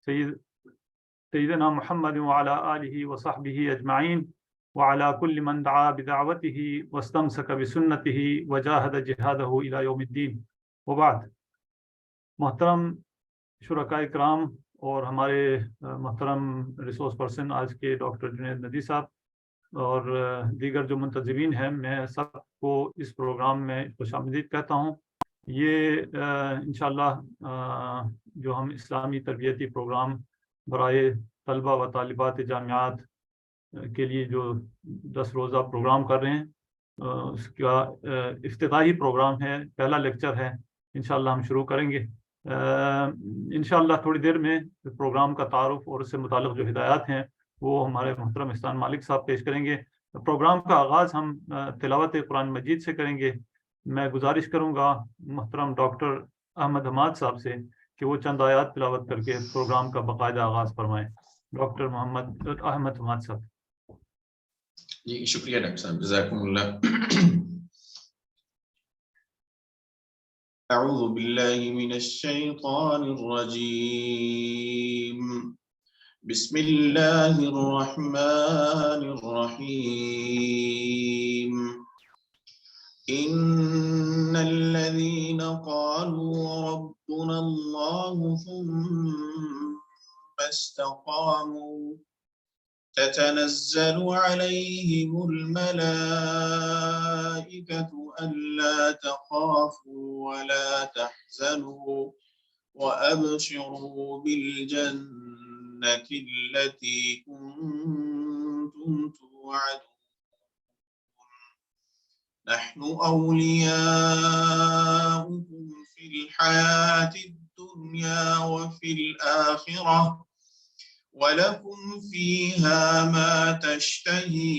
سیدنا محمد وعلى آلہ وصحبہ اجمعین وعلى كل من دعا بدعوته واستمسك بسنته وجاهد جهاده الى یوم الدین. وبعد، محترم شرکائے کرام اور ہمارے محترم ریسورس پرسن آج کے ڈاکٹر جنید ندوی صاحب اور دیگر جو منتظمین ہیں، میں سب کو اس پروگرام میں خوش آمدید کہتا ہوں. یہ انشاءاللہ جو ہم اسلامی تربیتی پروگرام برائے طلبہ و طالبات جامعات کے لیے جو 10 روزہ پروگرام کر رہے ہیں، اس کا افتتاحی پروگرام ہے، پہلا لیکچر ہے. انشاءاللہ ہم شروع کریں گے. انشاءاللہ تھوڑی دیر میں پروگرام کا تعارف اور اس سے متعلق جو ہدایات ہیں وہ ہمارے محترم احسان مالک صاحب پیش کریں گے. پروگرام کا آغاز ہم تلاوت قرآن مجید سے کریں گے. میں گزارش کروں گا محترم ڈاکٹر احمد حماد صاحب سے کہ وہ چند آیات تلاوت کر کے پروگرام کا باقاعدہ آغاز فرمائیں. ڈاکٹر احمد حماد صاحب. جی شکریہ ڈاکٹر صاحب، جزاکم اللہ. اعوذ باللہ من الشیطان الرجیم. بسم اللہ الرحمن الرحیم. ان الذین قالوا ربنا اللہ ثم استقاموا تتنزل عليهم الملائكة ألا تخافوا ولا تحزنوا وأبشروا بالجنة التي كنتم توعدون. نحن أولياؤكم في الحياة الدنيا وفي الآخرة وَلَكُمْ فِيهَا مَا تَشْتَهِي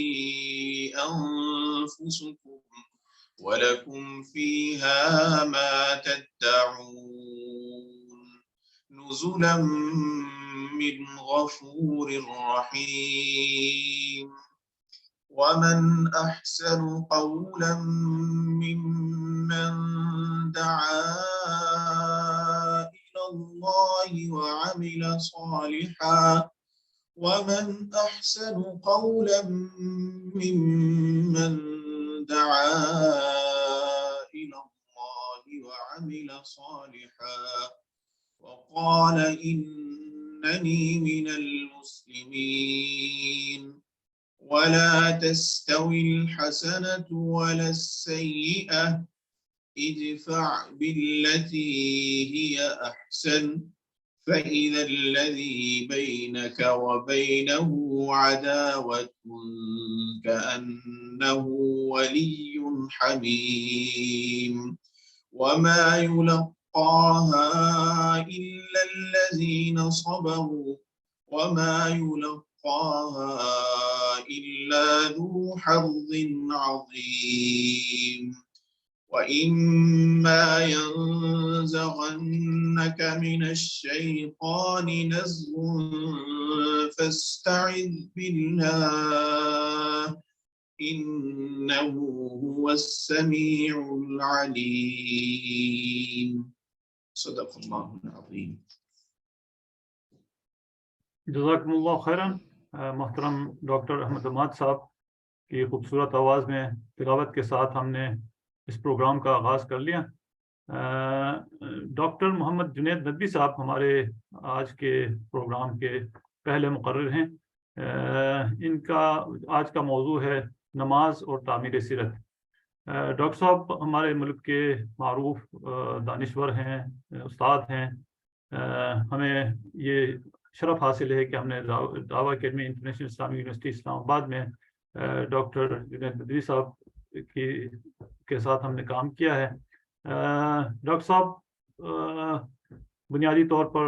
أَنفُسُكُمْ وَلَكُمْ فِيهَا مَا تَدَّعُونَ نُزُلًا مِّنْ غَفُورٍ رَّحِيمٍ. وَمَنْ أَحْسَنُ قَوْلًا مِّمَّنْ دَعَا الله وعمل صالحا ومن أحسن قولا ممن دعا إلى الله وعمل صالحا وقال إنني من المسلمين. ولا تستوي الحسنة ولا السيئة ادفع بالتي هي أحسن فإذا الذي بينك وبينه عداوة كأنه ولي حميم. وما يلقاها إلا الذين صبروا وما يلقاها إلا ذو حظ عظيم. وَإِمَّا يَنزَغَنَّكَ مِنَ الشَّيْطَانِ نَزْغٌ فَاسْتَعِذْ بِاللَّهِ إِنَّهُ هُوَ السَّمِيعُ الْعَلِيمُ. صدق اللہ العظیم. جزاکم اللہ خیرا. محترم ڈاکٹر احمد حماد صاحب کی خوبصورت آواز میں تلاوت کے ساتھ ہم نے اس پروگرام کا آغاز کر لیا. ڈاکٹر محمد جنید ندوی صاحب ہمارے آج کے پروگرام کے پہلے مقرر ہیں. ان کا آج کا موضوع ہے نماز اور تعمیر سیرت. ڈاکٹر صاحب ہمارے ملک کے معروف دانشور ہیں، استاد ہیں. ہمیں یہ شرف حاصل ہے کہ ہم نے دعویٰ اکیڈمی انٹرنیشنل اسلامی یونیورسٹی اسلام آباد میں ڈاکٹر جنید ندوی صاحب کے ساتھ ہم نے کام کیا ہے. ڈاکٹر صاحب بنیادی طور پر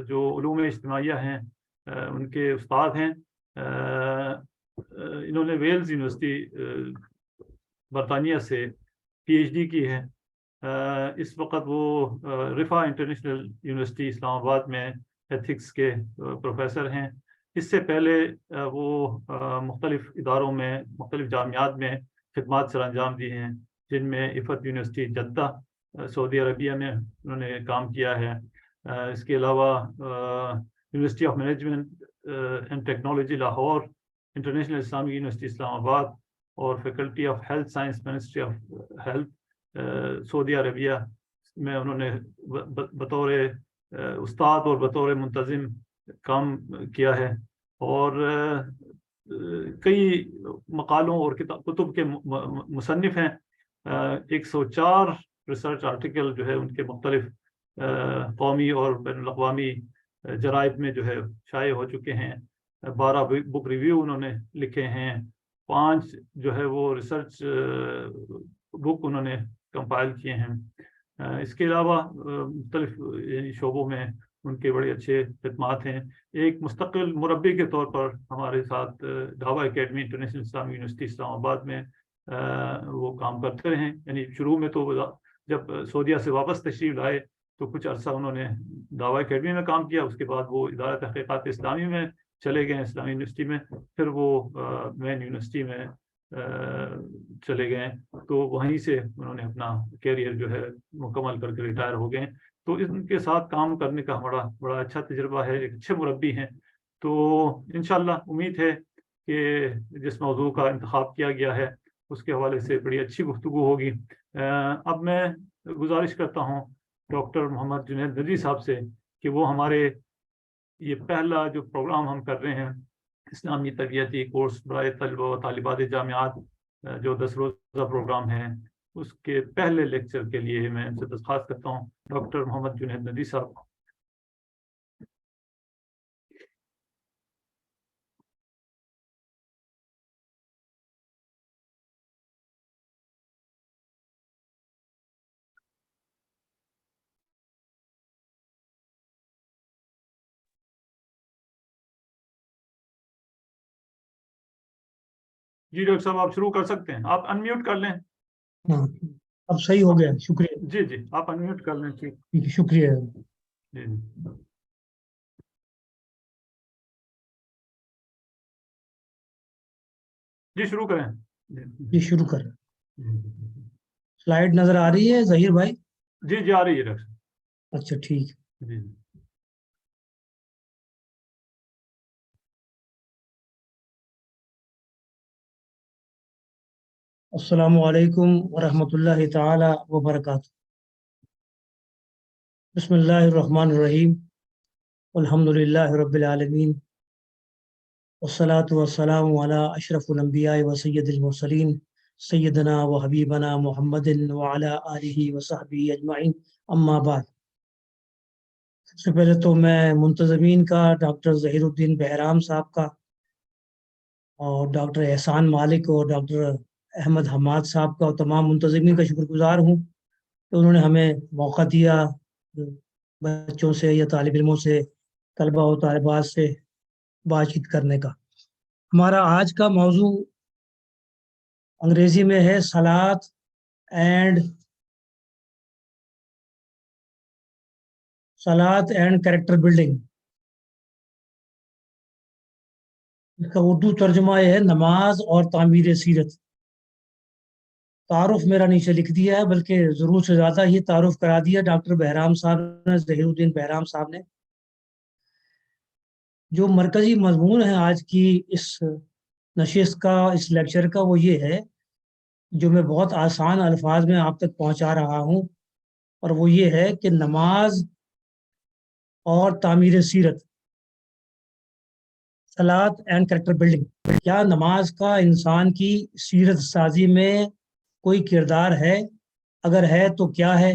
جو علوم اجتماعیہ ہیں ان کے استاد ہیں. انہوں نے ویلز یونیورسٹی برطانیہ سے پی ایچ ڈی کی ہے. اس وقت وہ رفا انٹرنیشنل یونیورسٹی اسلام آباد میں ایتھکس کے پروفیسر ہیں. اس سے پہلے وہ مختلف اداروں میں، مختلف جامعات میں خدمات سر انجام دی ہیں، جن میں Effat university Jeddah Saudi Arabia میں انہوں نے کام کیا ہے. اس کے علاوہ university of management and technology Lahore, international Islami university Islamabad, اور faculty of health science ministry of health Saudi Arabia میں انہوں نے بطور استاد اور بطور منتظم کام کیا ہے، اور کئی مقالوں اور کتب کے مصنف ہیں۔ 104 ریسرچ آرٹیکل جو ہے ان کے مختلف قومی اور بین الاقوامی جرائد میں جو ہے شائع ہو چکے ہیں۔ 12 بک ریویو انہوں نے لکھے ہیں، 5 جو ہے وہ ریسرچ بک انہوں نے کمپائل کیے ہیں۔ اس کے علاوہ مختلف شعبوں میں ان کے بڑے اچھے خدمات ہیں۔ ایک مستقل مربی کے طور پر ہمارے ساتھ ڈھاوا اکیڈمی انٹرنیشنل اسلامی یونیورسٹی اسلام آباد میں وہ کام کرتے رہے، یعنی شروع میں تو جب سعودیہ سے واپس تشریف لائے تو کچھ عرصہ انہوں نے ڈھاوا اکیڈمی میں کام کیا، اس کے بعد وہ ادارہ تحقیقات اسلامی میں چلے گئے اسلامی یونیورسٹی میں، پھر وہ مین یونیورسٹی میں چلے گئے، تو وہیں سے انہوں نے اپنا کیریئر جو ہے مکمل کر کے ریٹائر ہو گئے۔ تو ان کے ساتھ کام کرنے کا بڑا اچھا تجربہ ہے، ایک اچھے مربی ہیں۔ تو انشاءاللہ امید ہے کہ جس موضوع کا انتخاب کیا گیا ہے اس کے حوالے سے بڑی اچھی گفتگو ہوگی۔ اب میں گزارش کرتا ہوں ڈاکٹر محمد جنید ندوی صاحب سے کہ وہ ہمارے یہ پہلا جو پروگرام ہم کر رہے ہیں اسلامی تربیتی کورس برائے طلبہ و طالبات جامعات، جو 10 روزہ پروگرام ہے، اس کے پہلے لیکچر کے لیے میں ان سے درخواست کرتا ہوں ڈاکٹر محمد جنید ندوی صاحب۔ جی ڈاکٹر صاحب آپ شروع کر سکتے ہیں، آپ انمیوٹ کر لیں۔ ہاں اب صحیح ہو گیا، شکریہ۔ جی جی آپ انمیوٹ کر لیں۔ ٹھیک ٹھیک ہے، شکریہ۔ جی جی شروع کریں۔ جی شروع کریں۔ سلائیڈ نظر آ رہی ہے ظہیر بھائی؟ جی جی آ رہی ہے ڈاکٹر صاحب۔ اچھا ٹھیک۔ جی السلام علیکم ورحمۃ اللہ تعالی وبرکاتہ۔ بسم اللہ الرحمن الرحیم، الحمد للہ رب العالمین، والصلاة والسلام علی اشرف الانبیاء و سید المرسلین سیدنا و حبیبنا محمد وعلی آلہ وصحبہ اجمعین، اما بعد۔ سب سے پہلے تو میں منتظمین کا، ڈاکٹر ظہیر الدین بہرام صاحب کا اور ڈاکٹر احسان مالک اور ڈاکٹر احمد حماد صاحب کا اور تمام منتظمین کا شکر گزار ہوں کہ انہوں نے ہمیں موقع دیا بچوں سے یا طالب علموں سے، طلبہ و طالبات سے بات چیت کرنے کا۔ ہمارا آج کا موضوع انگریزی میں ہے صلاۃ اینڈ کریکٹر بلڈنگ۔ اس کا اردو ترجمہ یہ ہے نماز اور تعمیر سیرت۔ تعارف میرا نیچے لکھ دیا ہے، بلکہ ضرور سے زیادہ یہ تعارف کرا دیا ڈاکٹر بہرام صاحب نے، ظہیر الدین بہرام صاحب نے۔ جو مرکزی مضمون ہے آج کی اس نشست کا، اس لیکچر کا، وہ یہ ہے جو میں بہت آسان الفاظ میں آپ تک پہنچا رہا ہوں، اور وہ یہ ہے کہ نماز اور تعمیر سیرت، صلاۃ اینڈ کریکٹر بلڈنگ۔ کیا نماز کا انسان کی سیرت سازی میں کوئی کردار ہے؟ اگر ہے تو کیا ہے،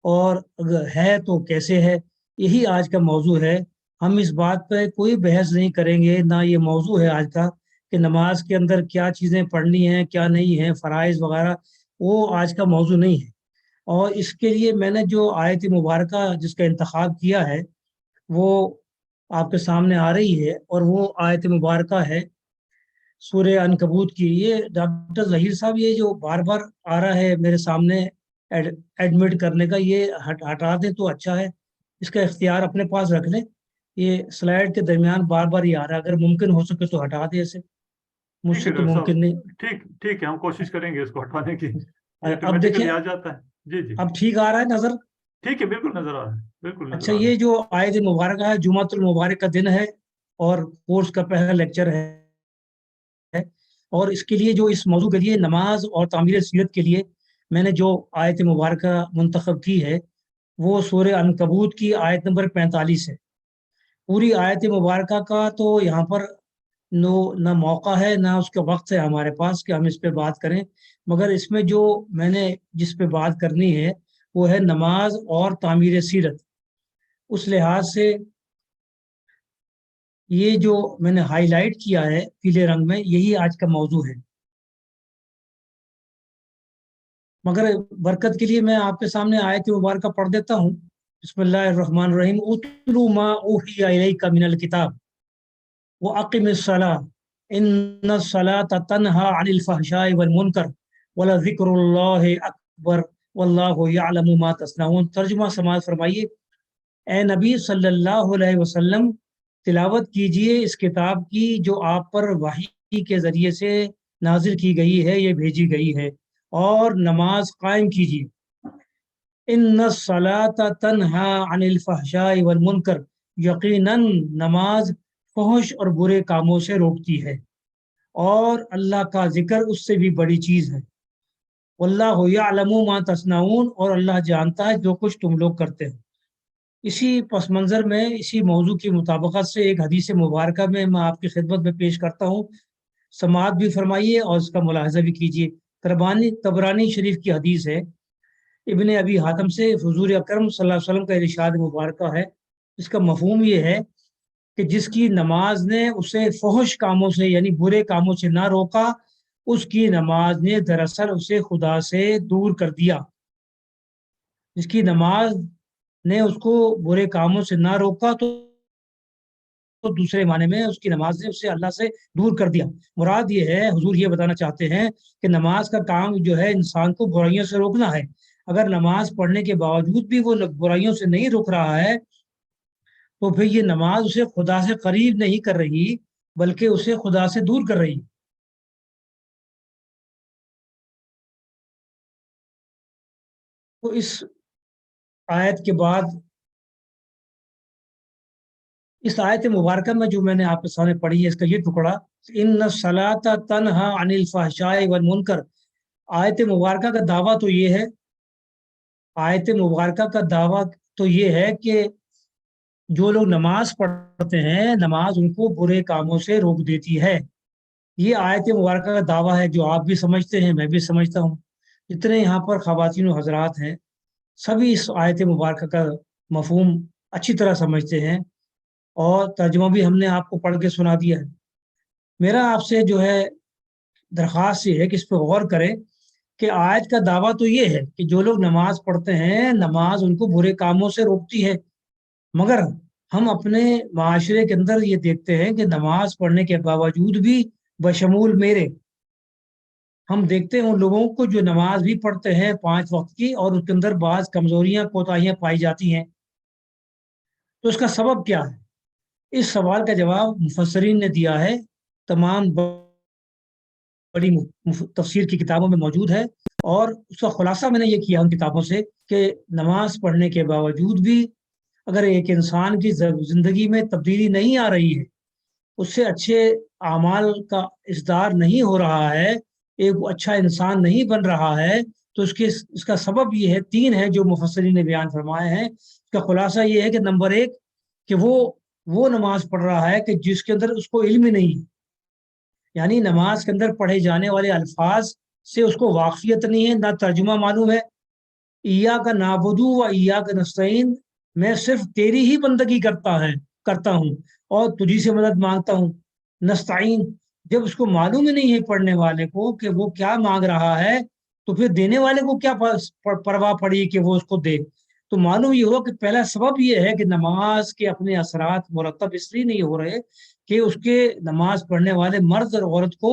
اور اگر ہے تو کیسے ہے؟ یہی آج کا موضوع ہے۔ ہم اس بات پہ کوئی بحث نہیں کریں گے، نہ یہ موضوع ہے آج کا کہ نماز کے اندر کیا چیزیں پڑھنی ہیں کیا نہیں ہیں، فرائض وغیرہ، وہ آج کا موضوع نہیں ہے۔ اور اس کے لیے میں نے جو آیت مبارکہ جس کا انتخاب کیا ہے وہ آپ کے سامنے آ رہی ہے، اور وہ آیت مبارکہ ہے سورہ عنکبوت کی۔ یہ ڈاکٹر ظہیر صاحب یہ جو بار بار آ رہا ہے میرے سامنے ایڈمٹ کرنے کا، یہ ہٹا دیں تو اچھا ہے، اس کا اختیار اپنے پاس رکھ لیں۔ یہ سلائیڈ کے درمیان بار بار یہ آ رہا ہے، اگر ممکن ہو سکے تو ہٹا دیں اسے، مجھ سے تو ممکن نہیں۔ ٹھیک ہے، ہم کوشش کریں گے اس کو ہٹانے کی۔ اب دیکھیں آ جاتا ہے۔ جی جی اب ٹھیک آ رہا ہے نظر؟ ٹھیک ہے، بالکل نظر آ رہا ہے، بالکل نظر اچھا، آ رہا یہ جو آیت مبارکہ ہے جمعۃ المبارک کا دن ہے اور کورس کا پہلا لیکچر ہے، اور اس کے لیے جو اس موضوع کے لیے نماز اور تعمیر سیرت کے لیے میں نے جو آیت مبارکہ منتخب کی ہے وہ سورہ عنکبوت کی آیت نمبر 45 ہے۔ پوری آیت مبارکہ کا تو یہاں پر نہ موقع ہے نہ اس کا وقت ہے ہمارے پاس کہ ہم اس پہ بات کریں، مگر اس میں جو میں نے جس پہ بات کرنی ہے وہ ہے نماز اور تعمیر سیرت۔ اس لحاظ سے یہ جو میں نے ہائی لائٹ کیا ہے پیلے رنگ میں، یہی آج کا موضوع ہے۔ مگر برکت کے لیے میں آپ کے سامنے آیت مبارکہ پڑھ دیتا ہوں۔ بسم اللہ الرحمن الرحیم، اتلو ما اوحی الیک من الکتاب واقم الصلاۃ ان الصلاۃ تنہی عن الفحشاء والمنکر ولذکر اللہ اکبر واللہ یعلم ما تصنعون۔ ترجمہ سماعت فرمائیے۔ اے نبی صلی اللہ علیہ وسلم، تلاوت کیجئے اس کتاب کی جو آپ پر وحی کے ذریعے سے نازل کی گئی ہے، یہ بھیجی گئی ہے، اور نماز قائم کیجئے۔ ان الصلاۃ تنہی عن الفحشاء والمنکر، یقیناً نماز فحش اور برے کاموں سے روکتی ہے، اور اللہ کا ذکر اس سے بھی بڑی چیز ہے۔ واللہ یعلم ما تصنعون، اور اللہ جانتا ہے جو کچھ تم لوگ کرتے ہیں۔ اسی پس منظر میں اسی موضوع کی مطابقت سے ایک حدیث مبارکہ میں آپ کی خدمت میں پیش کرتا ہوں، سماعت بھی فرمائیے اور اس کا ملاحظہ بھی کیجیے۔ طبرانی شریف کی حدیث ہے، ابن ابی حاتم سے حضور اکرم صلی اللہ علیہ وسلم کا ارشاد مبارکہ ہے۔ اس کا مفہوم یہ ہے کہ جس کی نماز نے اسے فحش کاموں سے یعنی برے کاموں سے نہ روکا، اس کی نماز نے دراصل اسے خدا سے دور کر دیا۔ جس کی نماز نے اس کو برے کاموں سے نہ روکا تو دوسرے معنی میں اس کی نماز نے اسے اللہ سے دور کر دیا۔ مراد یہ ہے، حضور یہ بتانا چاہتے ہیں کہ نماز کا کام جو ہے انسان کو برائیوں سے روکنا ہے۔ اگر نماز پڑھنے کے باوجود بھی وہ برائیوں سے نہیں روک رہا ہے تو پھر یہ نماز اسے خدا سے قریب نہیں کر رہی بلکہ اسے خدا سے دور کر رہی۔ تو اس آیت کے بعد اس آیت مبارکہ میں جو میں نے آپ کے سامنے پڑھی ہے، اس کا یہ ٹکڑا، ان الصلاۃ تنہی عن الفحشاء والمنکر، آیت مبارکہ کا دعویٰ تو یہ ہے، آیت مبارکہ کا دعویٰ تو یہ ہے کہ جو لوگ نماز پڑھتے ہیں نماز ان کو برے کاموں سے روک دیتی ہے۔ یہ آیت مبارکہ کا دعویٰ ہے جو آپ بھی سمجھتے ہیں، میں بھی سمجھتا ہوں، جتنے یہاں پر خواتین و حضرات ہیں سبھی اس آیت مبارکہ کا مفہوم اچھی طرح سمجھتے ہیں، اور ترجمہ بھی ہم نے آپ کو پڑھ کے سنا دیا ہے۔ میرا آپ سے جو ہے درخواست یہ ہے کہ اس پہ غور کریں کہ آیت کا دعویٰ تو یہ ہے کہ جو لوگ نماز پڑھتے ہیں نماز ان کو برے کاموں سے روکتی ہے، مگر ہم اپنے معاشرے کے اندر یہ دیکھتے ہیں کہ نماز پڑھنے کے باوجود بھی بشمول میرے ہم دیکھتے ہیں ان لوگوں کو جو نماز بھی پڑھتے ہیں 5 وقت کی اور اس کے اندر بعض کمزوریاں کوتاہیاں پائی جاتی ہیں۔ تو اس کا سبب کیا ہے؟ اس سوال کا جواب مفسرین نے دیا ہے، تمام بڑی تفسیر کی کتابوں میں موجود ہے، اور اس کا خلاصہ میں نے یہ کیا ان کتابوں سے کہ نماز پڑھنے کے باوجود بھی اگر ایک انسان کی زندگی میں تبدیلی نہیں آ رہی ہے، اس سے اچھے اعمال کا اصدار نہیں ہو رہا ہے، ایک اچھا انسان نہیں بن رہا ہے، تو اس کا سبب یہ ہے، 3 ہے جو مفسرین نے بیان فرمائے ہیں۔ اس کا خلاصہ یہ ہے کہ نمبر 1 کہ وہ نماز پڑھ رہا ہے کہ جس کے اندر اس کو علم ہی نہیں ہے، یعنی نماز کے اندر پڑھے جانے والے الفاظ سے اس کو واقفیت نہیں ہے، نہ ترجمہ معلوم ہے۔ ایاک نعبد و ایاک نستعین، میں صرف تیری ہی بندگی کرتا ہوں اور تجھی سے مدد مانگتا ہوں۔ نستعین، جب اس کو معلوم ہی نہیں ہے پڑھنے والے کو کہ وہ کیا مانگ رہا ہے تو پھر دینے والے کو کیا پرواہ پڑی کہ وہ اس کو دے۔ تو معلوم یہ ہوا کہ پہلا سبب یہ ہے کہ نماز کے اپنے اثرات مرتب اس لیے نہیں ہو رہے کہ اس کے نماز پڑھنے والے مرد اور عورت کو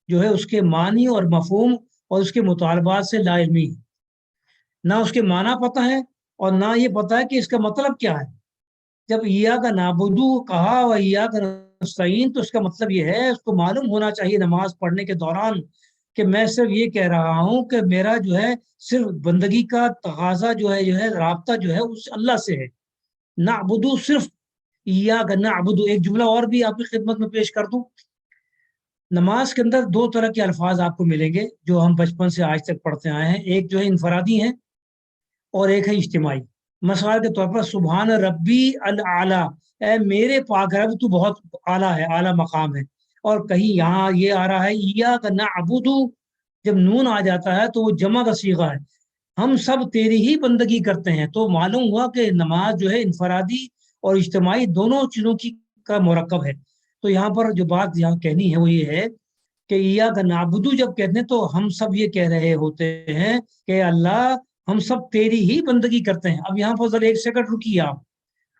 جو ہے اس کے معنی اور مفہوم اور اس کے مطالبات سے لا علمی ہے، نہ اس کے معنی پتہ ہے اور نہ یہ پتہ ہے کہ اس کا مطلب کیا ہے۔ جب ایاک نعبدو کہا و ایاک نستعین تو اس کا مطلب یہ ہے، اس کو معلوم ہونا چاہیے نماز پڑھنے کے دوران کہ میں صرف یہ کہہ رہا ہوں کہ میرا جو ہے صرف بندگی کا تقاضا جو ہے رابطہ جو ہے اس اللہ سے ہے. نعبدو صرف ایاک نعبدو. ایک جملہ اور بھی آپ کی خدمت میں پیش کر دوں. نماز کے اندر دو طرح کے الفاظ آپ کو ملیں گے جو ہم بچپن سے آج تک پڑھتے آئے ہیں. ایک جو ہے انفرادی ہیں اور ایک ہے اجتماعی. مثال کے طور پر سبحان ربی الاعلی، اے میرے پاک رب تو بہت اعلیٰ ہے، اعلیٰ مقام ہے. اور کہیں یہاں یہ آ رہا ہے ایاک نعبد، جب نون آ جاتا ہے تو وہ جمع کا صیغہ ہے، ہم سب تیری ہی بندگی کرتے ہیں. تو معلوم ہوا کہ نماز جو ہے انفرادی اور اجتماعی دونوں چیزوں کی کا مرکب ہے. تو یہاں پر جو بات یہاں کہنی ہے وہ یہ ہے کہ ایاک نعبد جب کہتے ہیں تو ہم سب یہ کہہ رہے ہوتے ہیں کہ اللہ ہم سب تیری ہی بندگی کرتے ہیں. اب یہاں پر ذرا ایک سیکنڈ رکیے آپ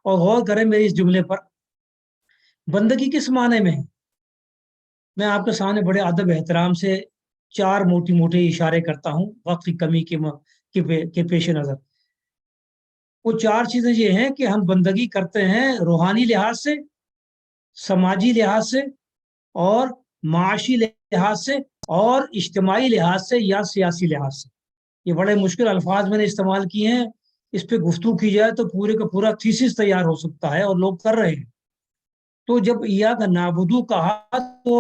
اور غور کریں میرے اس جملے پر. بندگی کس معنی میں ہے؟ میں آپ کے سامنے بڑے ادب احترام سے چار موٹے اشارے کرتا ہوں وقت کی کمی کے پیش نظر. وہ چار چیزیں یہ ہیں کہ ہم بندگی کرتے ہیں روحانی لحاظ سے، سماجی لحاظ سے، اور معاشی لحاظ سے، اور اجتماعی لحاظ سے یا سیاسی لحاظ سے. یہ بڑے مشکل الفاظ میں نے استعمال کیے ہیں. اس پہ گفتگو کی جائے تو پورے کا پورا تھیسس تیار ہو سکتا ہے اور لوگ کر رہے ہیں. تو جب ایاک نعبدو کہا تو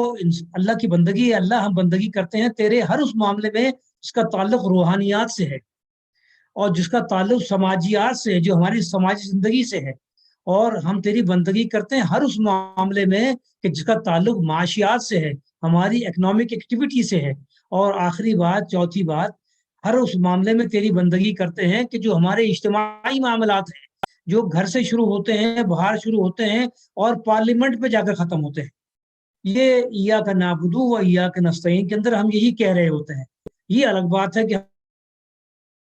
اللہ کی بندگی ہے. اللہ ہم بندگی کرتے ہیں تیرے ہر اس معاملے میں جس کا تعلق روحانیات سے ہے اور جس کا تعلق سماجیات سے ہے، جو ہماری سماجی زندگی سے ہے. اور ہم تیری بندگی کرتے ہیں ہر اس معاملے میں کہ جس کا تعلق معاشیات سے ہے، ہماری اکنامک ایکٹیویٹی سے ہے. اور آخری بات، چوتھی بات، ہر اس معاملے میں تیری بندگی کرتے ہیں کہ جو ہمارے اجتماعی معاملات ہیں، جو گھر سے شروع ہوتے ہیں، باہر شروع ہوتے ہیں اور پارلیمنٹ پہ جا کر ختم ہوتے ہیں. یہ ایاک نعبدو و ایاک نستعین کے اندر ہم یہی کہہ رہے ہوتے ہیں. یہ الگ بات ہے کہ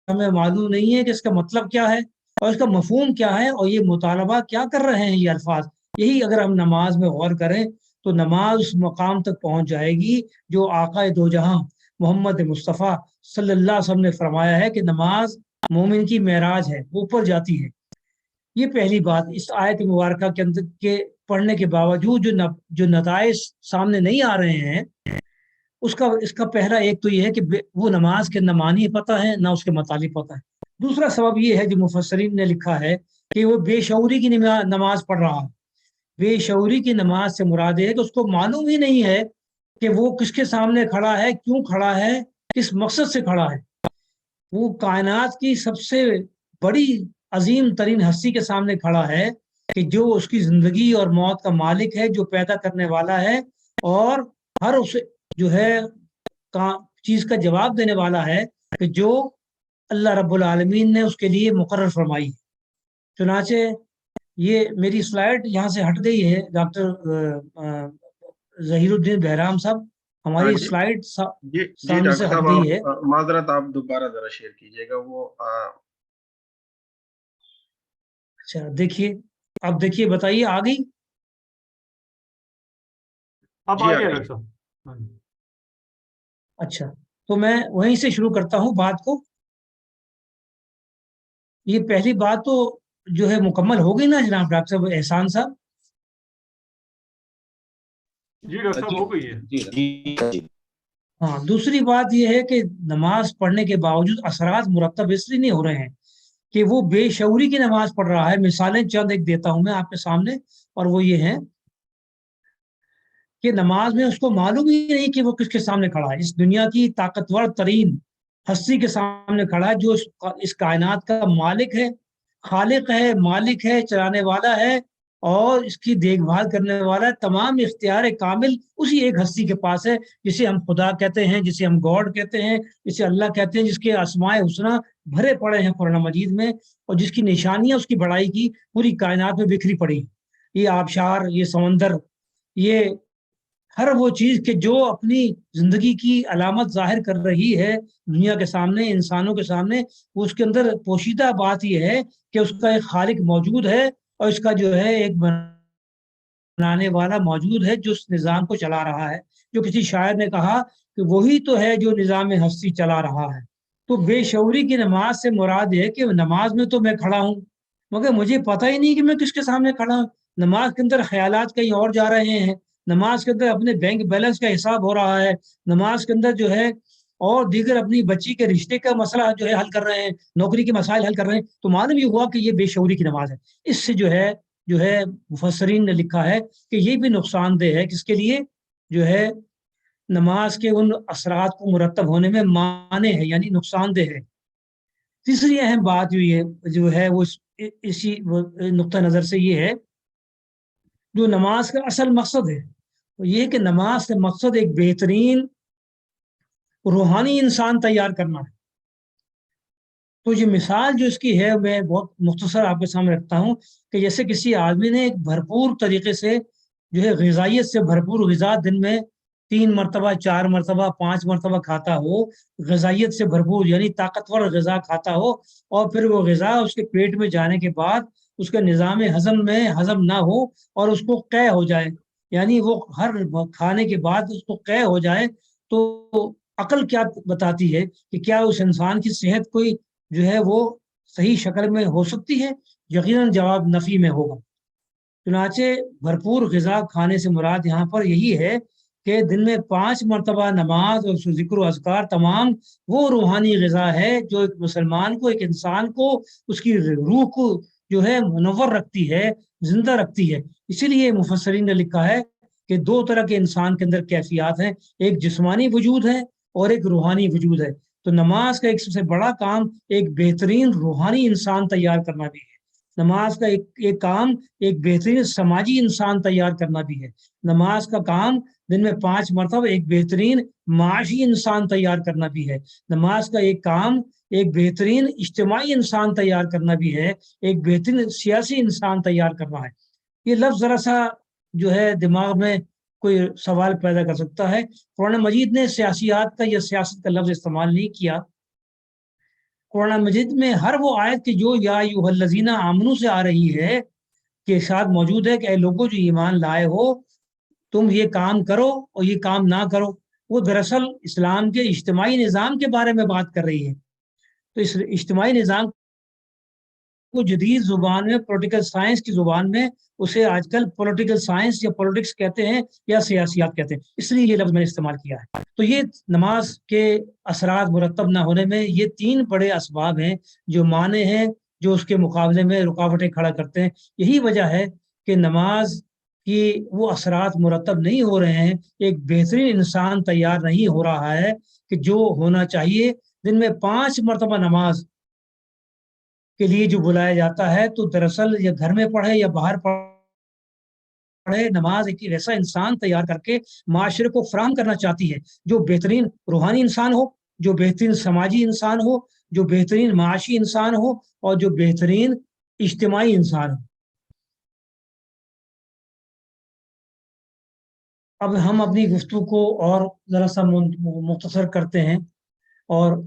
ہمیں معلوم نہیں ہے کہ اس کا مطلب کیا ہے اور اس کا مفہوم کیا ہے اور یہ مطالبہ کیا کر رہے ہیں یہ الفاظ. یہی اگر ہم نماز میں غور کریں تو نماز اس مقام تک پہنچ جائے گی جو آقا دو جہاں محمد مصطفیٰ صلی اللہ علیہ وسلم نے فرمایا ہے کہ نماز مومن کی معراج ہے، اوپر جاتی ہے. یہ پہلی بات. اس آیت مبارکہ کے اندر کے پڑھنے کے باوجود جو نتائج سامنے نہیں آ رہے ہیں اس کا پہلا ایک تو یہ ہے کہ وہ نماز کے نہ معنی پتہ ہے نہ اس کے مطالب پتہ ہے. دوسرا سبب یہ ہے جو مفسرین نے لکھا ہے کہ وہ بے شعوری کی نماز پڑھ رہا ہے. بے شعوری کی نماز سے مراد ہے کہ اس کو معلوم ہی نہیں ہے کہ وہ کس کے سامنے کھڑا ہے، کیوں کھڑا ہے، کس مقصد سے کھڑا ہے. وہ کائنات کی سب سے بڑی عظیم ترین ہستی کے سامنے کھڑا ہے کہ جو اس کی زندگی اور موت کا مالک ہے، جو پیدا کرنے والا ہے اور ہر اس جو ہے چیز کا جواب دینے والا ہے کہ جو اللہ رب العالمین نے اس کے لیے مقرر فرمائی. چنانچہ یہ میری سلائیڈ یہاں سے ہٹ گئی ہے ڈاکٹر ظہیر الدین بہرام صاحب، ہماری سلائیڈ سامنے سے ہٹ گئی ہے. معذرت، آپ دوبارہ ذرا شیئر کیجئے گا وہ. اچھا دیکھیے، اب دیکھیے بتائیے آ گئی؟ اب آ گیا. اچھا تو میں وہیں سے شروع کرتا ہوں بات کو. یہ پہلی بات تو جو ہے مکمل ہو گئی نا جناب ڈاکٹر صاحب احسان صاحب؟ جی ڈاکٹر صاحب ہو گئی ہے. ہاں، دوسری بات یہ ہے کہ نماز پڑھنے کے باوجود اثرات مرتب اس لیے نہیں ہو رہے ہیں کہ وہ بے شعوری کی نماز پڑھ رہا ہے. مثالیں چند ایک دیتا ہوں میں آپ کے سامنے، اور وہ یہ ہیں کہ نماز میں اس کو معلوم ہی نہیں کہ وہ کس کے سامنے کھڑا ہے. اس دنیا کی طاقتور ترین ہستی کے سامنے کھڑا ہے جو اس کائنات کا مالک ہے، خالق ہے، مالک ہے، چلانے والا ہے اور اس کی دیکھ بھال کرنے والا ہے. تمام اختیار کامل اسی ایک ہستی کے پاس ہے جسے ہم خدا کہتے ہیں، جسے ہم گاڈ کہتے ہیں، جسے اللہ کہتے ہیں، جس کے اسماء حسنی بھرے پڑے ہیں قرآن مجید میں اور جس کی نشانیاں اس کی بڑائی کی پوری کائنات میں بکھری پڑی ہیں. یہ آبشار، یہ سمندر، یہ ہر وہ چیز کہ جو اپنی زندگی کی علامت ظاہر کر رہی ہے دنیا کے سامنے، انسانوں کے سامنے، وہ اس کے اندر پوشیدہ بات یہ ہے کہ اس کا ایک خالق موجود ہے اور اس کا جو ہے ایک بنانے والا موجود ہے جو اس نظام کو چلا رہا ہے. جو کسی شاعر نے کہا کہ وہی تو ہے جو نظام ہستی چلا رہا ہے. تو بے شعوری کی نماز سے مراد ہے کہ نماز میں تو میں کھڑا ہوں مگر مجھے پتہ ہی نہیں کہ میں کس کے سامنے کھڑا ہوں. نماز کے اندر خیالات کہیں اور جا رہے ہیں، نماز کے اندر اپنے بینک بیلنس کا حساب ہو رہا ہے، نماز کے اندر جو ہے اور دیگر اپنی بچی کے رشتے کا مسئلہ جو ہے حل کر رہے ہیں، نوکری کے مسائل حل کر رہے ہیں، تو معلوم یہ ہوا کہ یہ بے شعوری کی نماز ہے۔ اس سے جو ہے مفسرین نے لکھا ہے کہ یہ بھی نقصان دہ ہے، کس کے لیے؟ جو ہے نماز کے ان اثرات کو مرتب ہونے میں مانع ہے، یعنی نقصان دہ ہے۔ تیسری اہم بات جو ہے وہ اسی نقطہ نظر سے یہ ہے، جو نماز کا اصل مقصد ہے وہ یہ کہ نماز کا مقصد ایک بہترین روحانی انسان تیار کرنا ہے۔ تو یہ مثال جو اس کی ہے میں بہت مختصر آپ کے سامنے رکھتا ہوں کہ جیسے کسی آدمی نے ایک بھرپور طریقے سے جو ہے غذائیت سے بھرپور غذا دن میں 3 مرتبہ 4 مرتبہ 5 مرتبہ کھاتا ہو، غذائیت سے بھرپور یعنی طاقتور غذا کھاتا ہو، اور پھر وہ غذا اس کے پیٹ میں جانے کے بعد اس کے نظام ہضم میں ہضم نہ ہو اور اس کو قے ہو جائے، یعنی وہ ہر کھانے کے بعد اس کو قے ہو جائے، تو عقل کیا بتاتی ہے کہ کیا اس انسان کی صحت کوئی جو ہے وہ صحیح شکل میں ہو سکتی ہے؟ یقیناً جواب نفی میں ہوگا۔ چنانچہ بھرپور غذا کھانے سے مراد یہاں پر یہی ہے کہ دن میں 5 مرتبہ نماز اور ذکر و اذکار تمام وہ روحانی غذا ہے جو ایک مسلمان کو، ایک انسان کو، اس کی روح کو جو ہے منور رکھتی ہے، زندہ رکھتی ہے۔ اسی لیے مفسرین نے لکھا ہے کہ 2 طرح کے انسان کے اندر کیفیات ہیں، ایک جسمانی وجود ہے اور ایک روحانی وجود ہے۔ تو نماز کا ایک سب سے بڑا کام ایک بہترین روحانی انسان تیار کرنا بھی ہے، نماز کا ایک کام ایک بہترین سماجی انسان تیار کرنا بھی ہے، نماز کا کام دن میں 5 مرتبہ ایک بہترین معاشی انسان تیار کرنا بھی ہے، نماز کا ایک کام ایک بہترین اجتماعی انسان تیار کرنا بھی ہے، ایک بہترین سیاسی انسان تیار کرنا ہے۔ یہ لفظ ذرا سا جو ہے دماغ میں کوئی سوال پیدا کر سکتا ہے۔ قرآن مجید نے سیاسیات کا یا سیاست کا لفظ استعمال نہیں کیا۔ قرآن مجید میں ہر وہ آیت کی جو یا ایھا الذین آمنوا سے آ رہی ہے کہ ساتھ موجود ہے کہ اے لوگوں جو ایمان لائے ہو تم یہ کام کرو اور یہ کام نہ کرو، وہ دراصل اسلام کے اجتماعی نظام کے بارے میں بات کر رہی ہے۔ تو اس اجتماعی نظام کو جدید زبان میں پولیٹیکل سائنس کی زبان میں اسے آج کل پولیٹیکل سائنس یا پولیٹکس کہتے ہیں یا سیاسیات کہتے ہیں، اس لیے یہ لفظ میں نے استعمال کیا ہے۔ تو یہ نماز کے اثرات مرتب نہ ہونے میں یہ 3 بڑے اسباب ہیں جو مانع ہیں، جو اس کے مقابلے میں رکاوٹیں کھڑا کرتے ہیں۔ یہی وجہ ہے کہ نماز کی وہ اثرات مرتب نہیں ہو رہے ہیں، ایک بہترین انسان تیار نہیں ہو رہا ہے کہ جو ہونا چاہیے۔ دن میں 5 مرتبہ نماز کے لیے جو بلایا جاتا ہے تو دراصل یا گھر میں پڑھے یا باہر پڑھے، نماز ایک ایسا انسان تیار کر کے معاشرے کو فراہم کرنا چاہتی ہے جو بہترین روحانی انسان ہو، جو بہترین سماجی انسان ہو، جو بہترین معاشی انسان ہو اور جو بہترین اجتماعی انسان ہو۔ اب ہم اپنی گفتگو کو اور ذرا سا مختصر کرتے ہیں، اور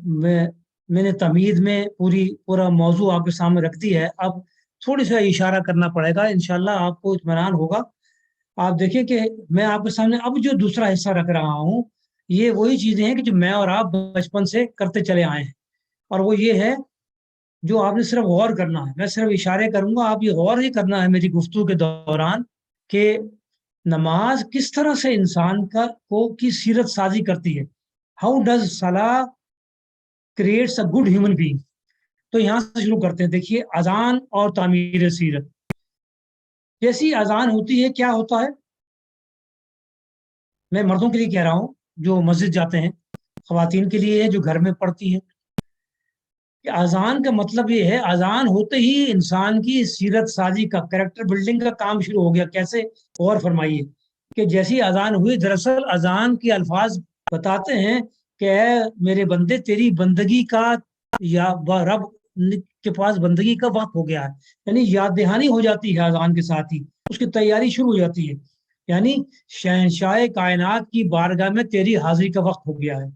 میں نے تمہید میں پورا موضوع آپ کے سامنے رکھ دی ہے۔ اب تھوڑی سا اشارہ کرنا پڑے گا، انشاءاللہ آپ کو اطمینان ہوگا۔ آپ دیکھیں کہ میں آپ کے سامنے اب جو دوسرا حصہ رکھ رہا ہوں یہ وہی چیزیں ہیں کہ جو میں اور آپ بچپن سے کرتے چلے آئے ہیں، اور وہ یہ ہے جو آپ نے صرف غور کرنا ہے۔ میں صرف اشارے کروں گا، آپ یہ غور ہی کرنا ہے میری گفتگو کے دوران کہ نماز کس طرح سے انسان کی سیرت سازی کرتی ہے۔ ہاؤ ڈز صلاح creates a good human being. تو یہاں سے شروع کرتے ہیں۔ دیکھیے، اذان اور تعمیر سیرت۔ جیسی اذان ہوتی ہے کیا ہوتا ہے؟ میں مردوں کے لیے کہہ رہا ہوں جو مسجد جاتے ہیں، خواتین کے لیے ہے جو گھر میں پڑھتی ہیں، کہ اذان کا مطلب یہ ہے اذان ہوتے ہی انسان کی سیرت سازی کا، کریکٹر بلڈنگ کا کام شروع ہو گیا۔ کیسے؟ غور فرمائیے کہ جیسی اذان ہوئی، دراصل اذان کے الفاظ بتاتے ہیں کہ اے میرے بندے تیری بندگی کا یا رب کے پاس بندگی کا وقت ہو گیا ہے، یعنی یاد دہانی ہو جاتی ہے اذان کے ساتھ ہی، اس کی تیاری شروع ہو جاتی ہے، یعنی شہنشاہ کائنات کی بارگاہ میں تیری حاضری کا وقت ہو گیا ہے۔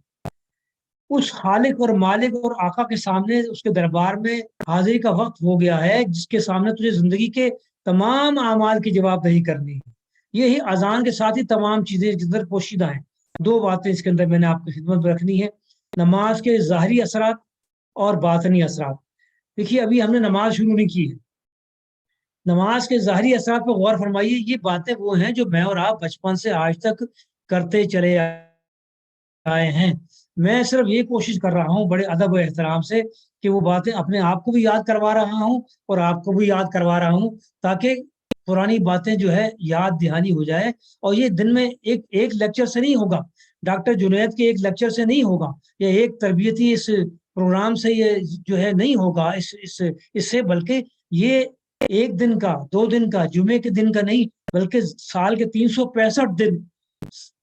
اس خالق اور مالک اور آقا کے سامنے، اس کے دربار میں حاضری کا وقت ہو گیا ہے جس کے سامنے تجھے زندگی کے تمام اعمال کی جواب دہی کرنی ہے۔ یہی اذان کے ساتھ ہی تمام چیزیں اس اندر پوشیدہ ہیں۔ 2 باتیں اس کے اندر میں نے آپ کی خدمت میں رکھنی ہے، نماز کے ظاہری اثرات اور باطنی اثرات۔ دیکھیے، ابھی ہم نے نماز شروع نہیں کی ہے، نماز کے ظاہری اثرات پر غور فرمائیے. یہ باتیں وہ ہیں جو میں اور آپ بچپن سے آج تک کرتے چلے آئے ہیں. میں صرف یہ کوشش کر رہا ہوں بڑے ادب و احترام سے کہ وہ باتیں اپنے آپ کو بھی یاد کروا رہا ہوں اور آپ کو بھی یاد کروا رہا ہوں تاکہ پرانی باتیں جو ہے یاد دہانی ہو جائے. اور یہ دن میں ایک لیکچر سے نہیں ہوگا, ڈاکٹر جنید کے ایک لیکچر سے نہیں ہوگا, یا ایک تربیتی اس پروگرام سے یہ جو ہے نہیں ہوگا اس سے, بلکہ یہ ایک دن کا 2 دن کا جمعے کے دن کا نہیں بلکہ سال کے 365 دن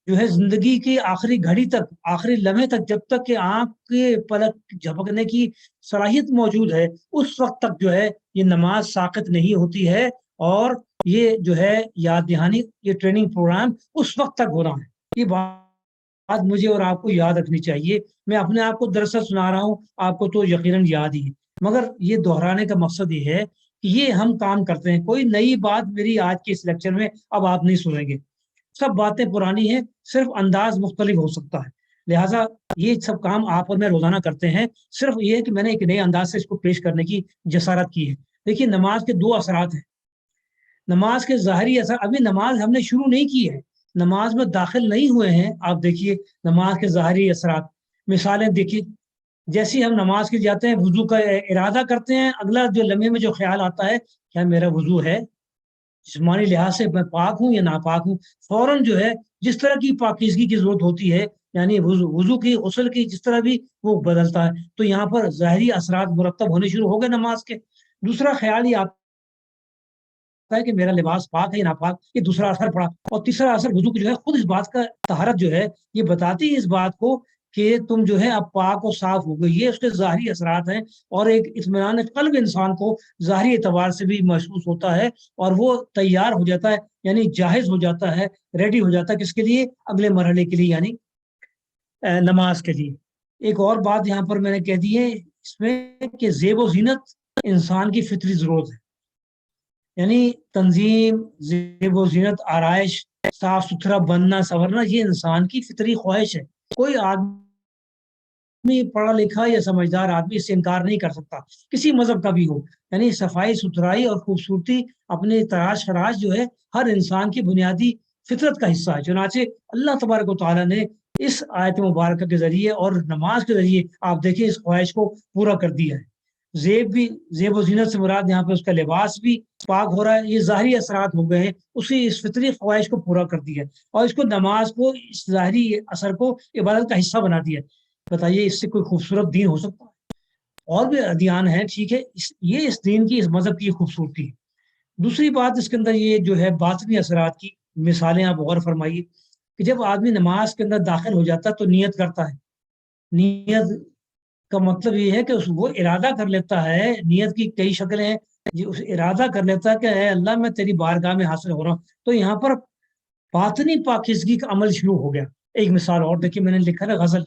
جو ہے زندگی کی آخری گھڑی تک, آخری لمحے تک, جب تک کہ آنکھ کے پلک جھپکنے کی صلاحیت موجود ہے اس وقت تک جو ہے یہ نماز ساقط نہیں ہوتی ہے. اور یہ جو ہے یاد دہانی, یہ ٹریننگ پروگرام اس وقت تک ہو رہا ہے. یہ بات مجھے اور آپ کو یاد رکھنی چاہیے. میں اپنے آپ کو دراصل سنا رہا ہوں, آپ کو تو یقیناً یاد ہی ہے, مگر یہ دہرانے کا مقصد یہ ہے کہ یہ ہم کام کرتے ہیں. کوئی نئی بات میری آج کے اس لیکچر میں اب آپ نہیں سنیں گے, سب باتیں پرانی ہیں, صرف انداز مختلف ہو سکتا ہے. لہٰذا یہ سب کام آپ اور میں روزانہ کرتے ہیں. صرف یہ ہے کہ میں نے ایک نئے انداز سے اس کو پیش کرنے کی جسارت کی ہے. دیکھیے نماز کے 2 اثرات ہیں. نماز کے ظاہری اثر, ابھی نماز ہم نے شروع نہیں کی ہے, نماز میں داخل نہیں ہوئے ہیں. آپ دیکھیے نماز کے ظاہری اثرات, مثالیں دیکھیے. جیسے ہم نماز کے جاتے ہیں, وضو کا ارادہ کرتے ہیں, اگلا جو لمحے میں جو خیال آتا ہے کیا میرا وضو ہے, جسمانی لحاظ سے میں پاک ہوں یا ناپاک ہوں, فوراً جو ہے جس طرح کی پاکیزگی کی ضرورت ہوتی ہے, یعنی وضو کی, غسل کی, جس طرح بھی وہ بدلتا ہے, تو یہاں پر ظاہری اثرات مرتب ہونے شروع ہو گئے نماز کے. دوسرا خیال یہ ہے کہ میرا لباس پاک ہے یا ناپاک, یہ دوسرا اثر پڑا. اور تیسرا اثر وضو کی جو ہے خود اس بات کا طہارت جو ہے یہ بتاتی ہے اس بات کو کہ تم جو ہے اب پاک و صاف ہو گئی. یہ اس کے ظاہری اثرات ہیں, اور ایک اطمینان قلب انسان کو ظاہری اعتبار سے بھی محسوس ہوتا ہے, اور وہ تیار ہو جاتا ہے, یعنی جاہز ہو جاتا ہے, ریڈی ہو جاتا ہے. کس کے لیے؟ اگلے مرحلے کے لیے, یعنی نماز کے لیے. ایک اور بات یہاں پر میں نے کہہ دی ہے اس میں کہ زیب و زینت انسان کی فطری ضرورت ہے, یعنی تنظیم, زیب و زینت, آرائش, صاف ستھرا بننا سنورنا یہ انسان کی فطری خواہش ہے. کوئی آدمی پڑھا لکھا یا سمجھدار آدمی اس سے انکار نہیں کر سکتا, کسی مذہب کا بھی ہو. یعنی صفائی ستھرائی اور خوبصورتی اپنے تراش خراش جو ہے ہر انسان کی بنیادی فطرت کا حصہ ہے. چنانچہ اللہ تبارک و تعالیٰ نے اس آیت مبارکہ کے ذریعے اور نماز کے ذریعے آپ دیکھیں اس خواہش کو پورا کر دیا ہے. زیب و زینت سے مراد یہاں پہ اس کا لباس بھی پاک ہو رہا ہے. یہ ظاہری اثرات ہو گئے ہیں, اسی اس فطری خواہش کو پورا کر دیا ہے, اور اس کو نماز کو, اس ظاہری اثر کو عبادت کا حصہ بنا دیا ہے. بتائیے اس سے کوئی خوبصورت دین ہو سکتا ہے؟ اور بھی ادیان ہیں, ٹھیک ہے, یہ اس دین کی, اس مذہب کی خوبصورتی ہے. دوسری بات اس کے اندر یہ جو ہے باطنی اثرات کی مثالیں آپ غور فرمائیے کہ جب آدمی نماز کے اندر داخل ہو جاتا ہے تو نیت کرتا ہے. نیت کا مطلب یہ ہے کہ وہ ارادہ کر لیتا ہے. نیت کی کئی شکلیں ہیں, اس ارادہ کر لیتا ہے کہ اے اللہ میں تیری بارگاہ میں حاصل ہو رہا ہوں. تو یہاں پر باطنی پاکیزگی کا عمل شروع ہو گیا. ایک مثال اور دیکھیے, میں نے لکھا ہے غزل.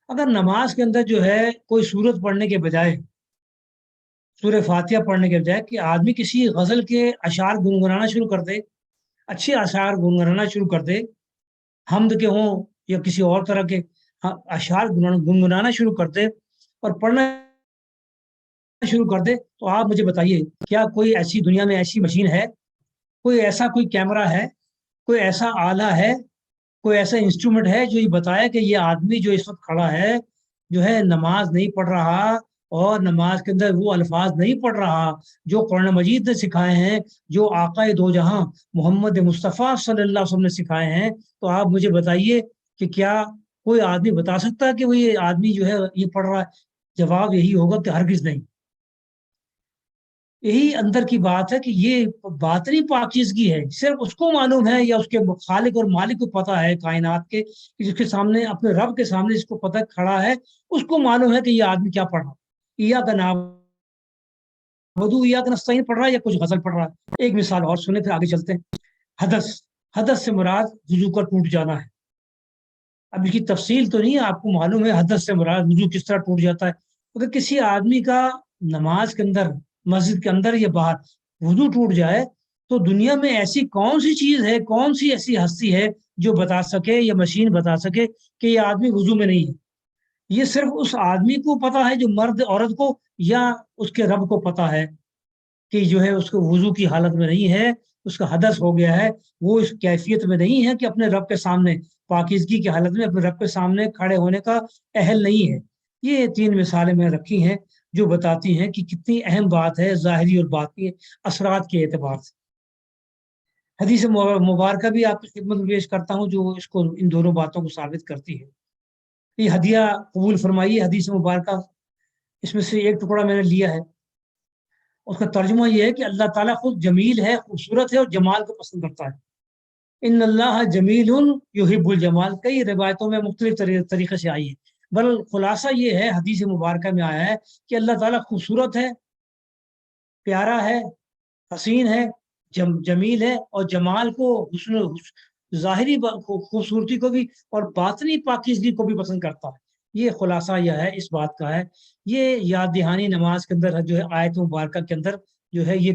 اگر نماز کے اندر جو ہے کوئی سورت پڑھنے کے بجائے, سورہ فاتحہ پڑھنے کے بجائے کہ آدمی کسی غزل کے اشعار گنگنانا شروع کر دے, اچھے اشعار گنگنانا شروع کر دے, حمد کے ہوں یا کسی اور طرح کے اشعار گنگنانا شروع کر دے اور پڑھنا شروع کر دے, تو آپ مجھے بتائیے کیا کوئی ایسی دنیا میں ایسی مشین ہے, کوئی ایسا کوئی کیمرہ ہے, کوئی ایسا آلہ ہے, کوئی ایسا انسٹرومنٹ ہے جو یہ بتایا کہ یہ آدمی جو اس وقت کھڑا ہے جو ہے نماز نہیں پڑھ رہا اور نماز کے اندر وہ الفاظ نہیں پڑھ رہا جو قرآن مجید نے سکھائے ہیں, جو آقا دو جہاں محمد مصطفیٰ صلی اللہ علیہ وسلم نے سکھائے ہیں. تو آپ مجھے بتائیے کہ کیا کوئی آدمی بتا سکتا ہے کہ وہ یہ آدمی جو ہے یہ پڑھ رہا ہے؟ جواب یہی ہوگا کہ ہرگز نہیں. یہی اندر کی بات ہے کہ یہ باطنی پاکیزگی ہے, صرف اس کو معلوم ہے یا اس کے خالق اور مالک کو پتا ہے کائنات کے, جس کے سامنے, اپنے رب کے سامنے جس کو پتہ کھڑا ہے, اس کو معلوم ہے کہ یہ آدمی کیا پڑھ رہا ہے. یا کا نام وضو یا کا نستعین پڑھ رہا ہے یا کچھ غزل پڑھ رہا ہے. ایک مثال اور سنیں پھر آگے چلتے ہیں. حدث سے مراد وضو کا ٹوٹ جانا ہے. اب اس کی تفصیل تو نہیں ہے, آپ کو معلوم ہے حدث سے مراد وضو کس طرح ٹوٹ جاتا ہے. اگر کسی آدمی کا نماز کے اندر, مسجد کے اندر یا باہر وضو ٹوٹ جائے تو دنیا میں ایسی کون سی چیز ہے, کون سی ایسی ہستی ہے جو بتا سکے یا مشین بتا سکے کہ یہ آدمی وضو میں نہیں ہے؟ یہ صرف اس آدمی کو پتا ہے جو مرد عورت کو, یا اس کے رب کو پتا ہے. کہ جو ہے اس کو وضو کی حالت میں نہیں ہے، اس کا حدث ہو گیا ہے، وہ اس کیفیت میں نہیں ہے کہ اپنے رب کے سامنے پاکیزگی کی حالت میں اپنے رب کے سامنے کھڑے ہونے کا اہل نہیں ہے۔ یہ 3 مثالیں میں رکھی ہیں جو بتاتی ہیں کہ کتنی اہم بات ہے ظاہری اور باطنی اثرات کے اعتبار سے۔ حدیث مبارکہ بھی آپ کی خدمت میں پیش کرتا ہوں جو اس کو ان دونوں باتوں کو ثابت کرتی ہے۔ یہ ہدیہ قبول فرمائیے حدیث مبارکہ، اس میں سے ایک ٹکڑا میں نے لیا ہے، اس کا ترجمہ یہ ہے کہ اللہ تعالیٰ خود جمیل ہے، خوبصورت ہے اور جمال کو پسند کرتا ہے۔ ان اللہ جمیل یحب الجمال، کئی روایتوں میں مختلف طریقے سے آئی ہے، بل خلاصہ یہ ہے حدیث مبارکہ میں آیا ہے کہ اللہ تعالیٰ خوبصورت ہے، پیارا ہے، حسین ہے، جمیل ہے، اور جمال کو ظاہری خوبصورتی کو بھی اور باطنی پاکیزگی کو بھی پسند کرتا ہے۔ یہ خلاصہ یہ ہے اس بات کا ہے۔ یہ یاد دہانی نماز کے اندر جو ہے آیت مبارکہ کے اندر جو ہے یہ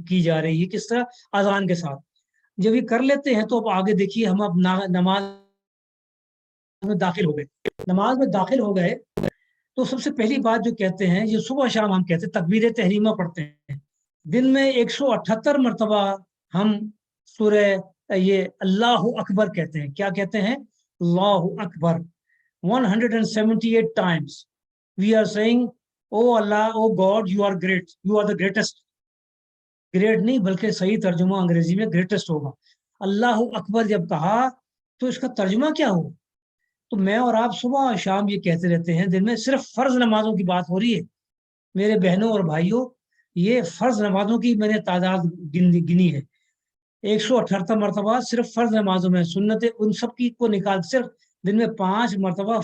کی جا رہی ہے، کس طرح؟ اذان کے ساتھ جب یہ کر لیتے ہیں تو اب آگے دیکھیے، ہم اب نماز میں داخل ہو گئے، نماز میں داخل ہو گئے تو سب سے پہلی بات جو کہتے ہیں، یہ صبح شام ہم کہتے ہیں تکبیر تحریمہ پڑھتے ہیں، دن میں 178 مرتبہ ہم سورہ یہ اللہ اکبر کہتے ہیں۔ کیا کہتے ہیں؟ اللہ اکبر 178 times we are saying oh Allah, oh God, you are great, you are the greatest۔ Great نہیں بلکہ صحیح ترجمہ انگریزی میں گریٹسٹ ہوگا۔ اللہ اکبر جب کہا تو اس کا ترجمہ کیا ہو؟ تو میں اور آپ صبح شام یہ کہتے رہتے ہیں، دن میں صرف فرض نمازوں کی بات ہو رہی ہے میرے بہنوں اور بھائیوں، یہ فرض نمازوں کی میں نے تعداد گنی ہے، 178 مرتبہ صرف فرض نمازوں میں، سنت ان سب کی کو نکال صرف دن میں 5 مرتبہ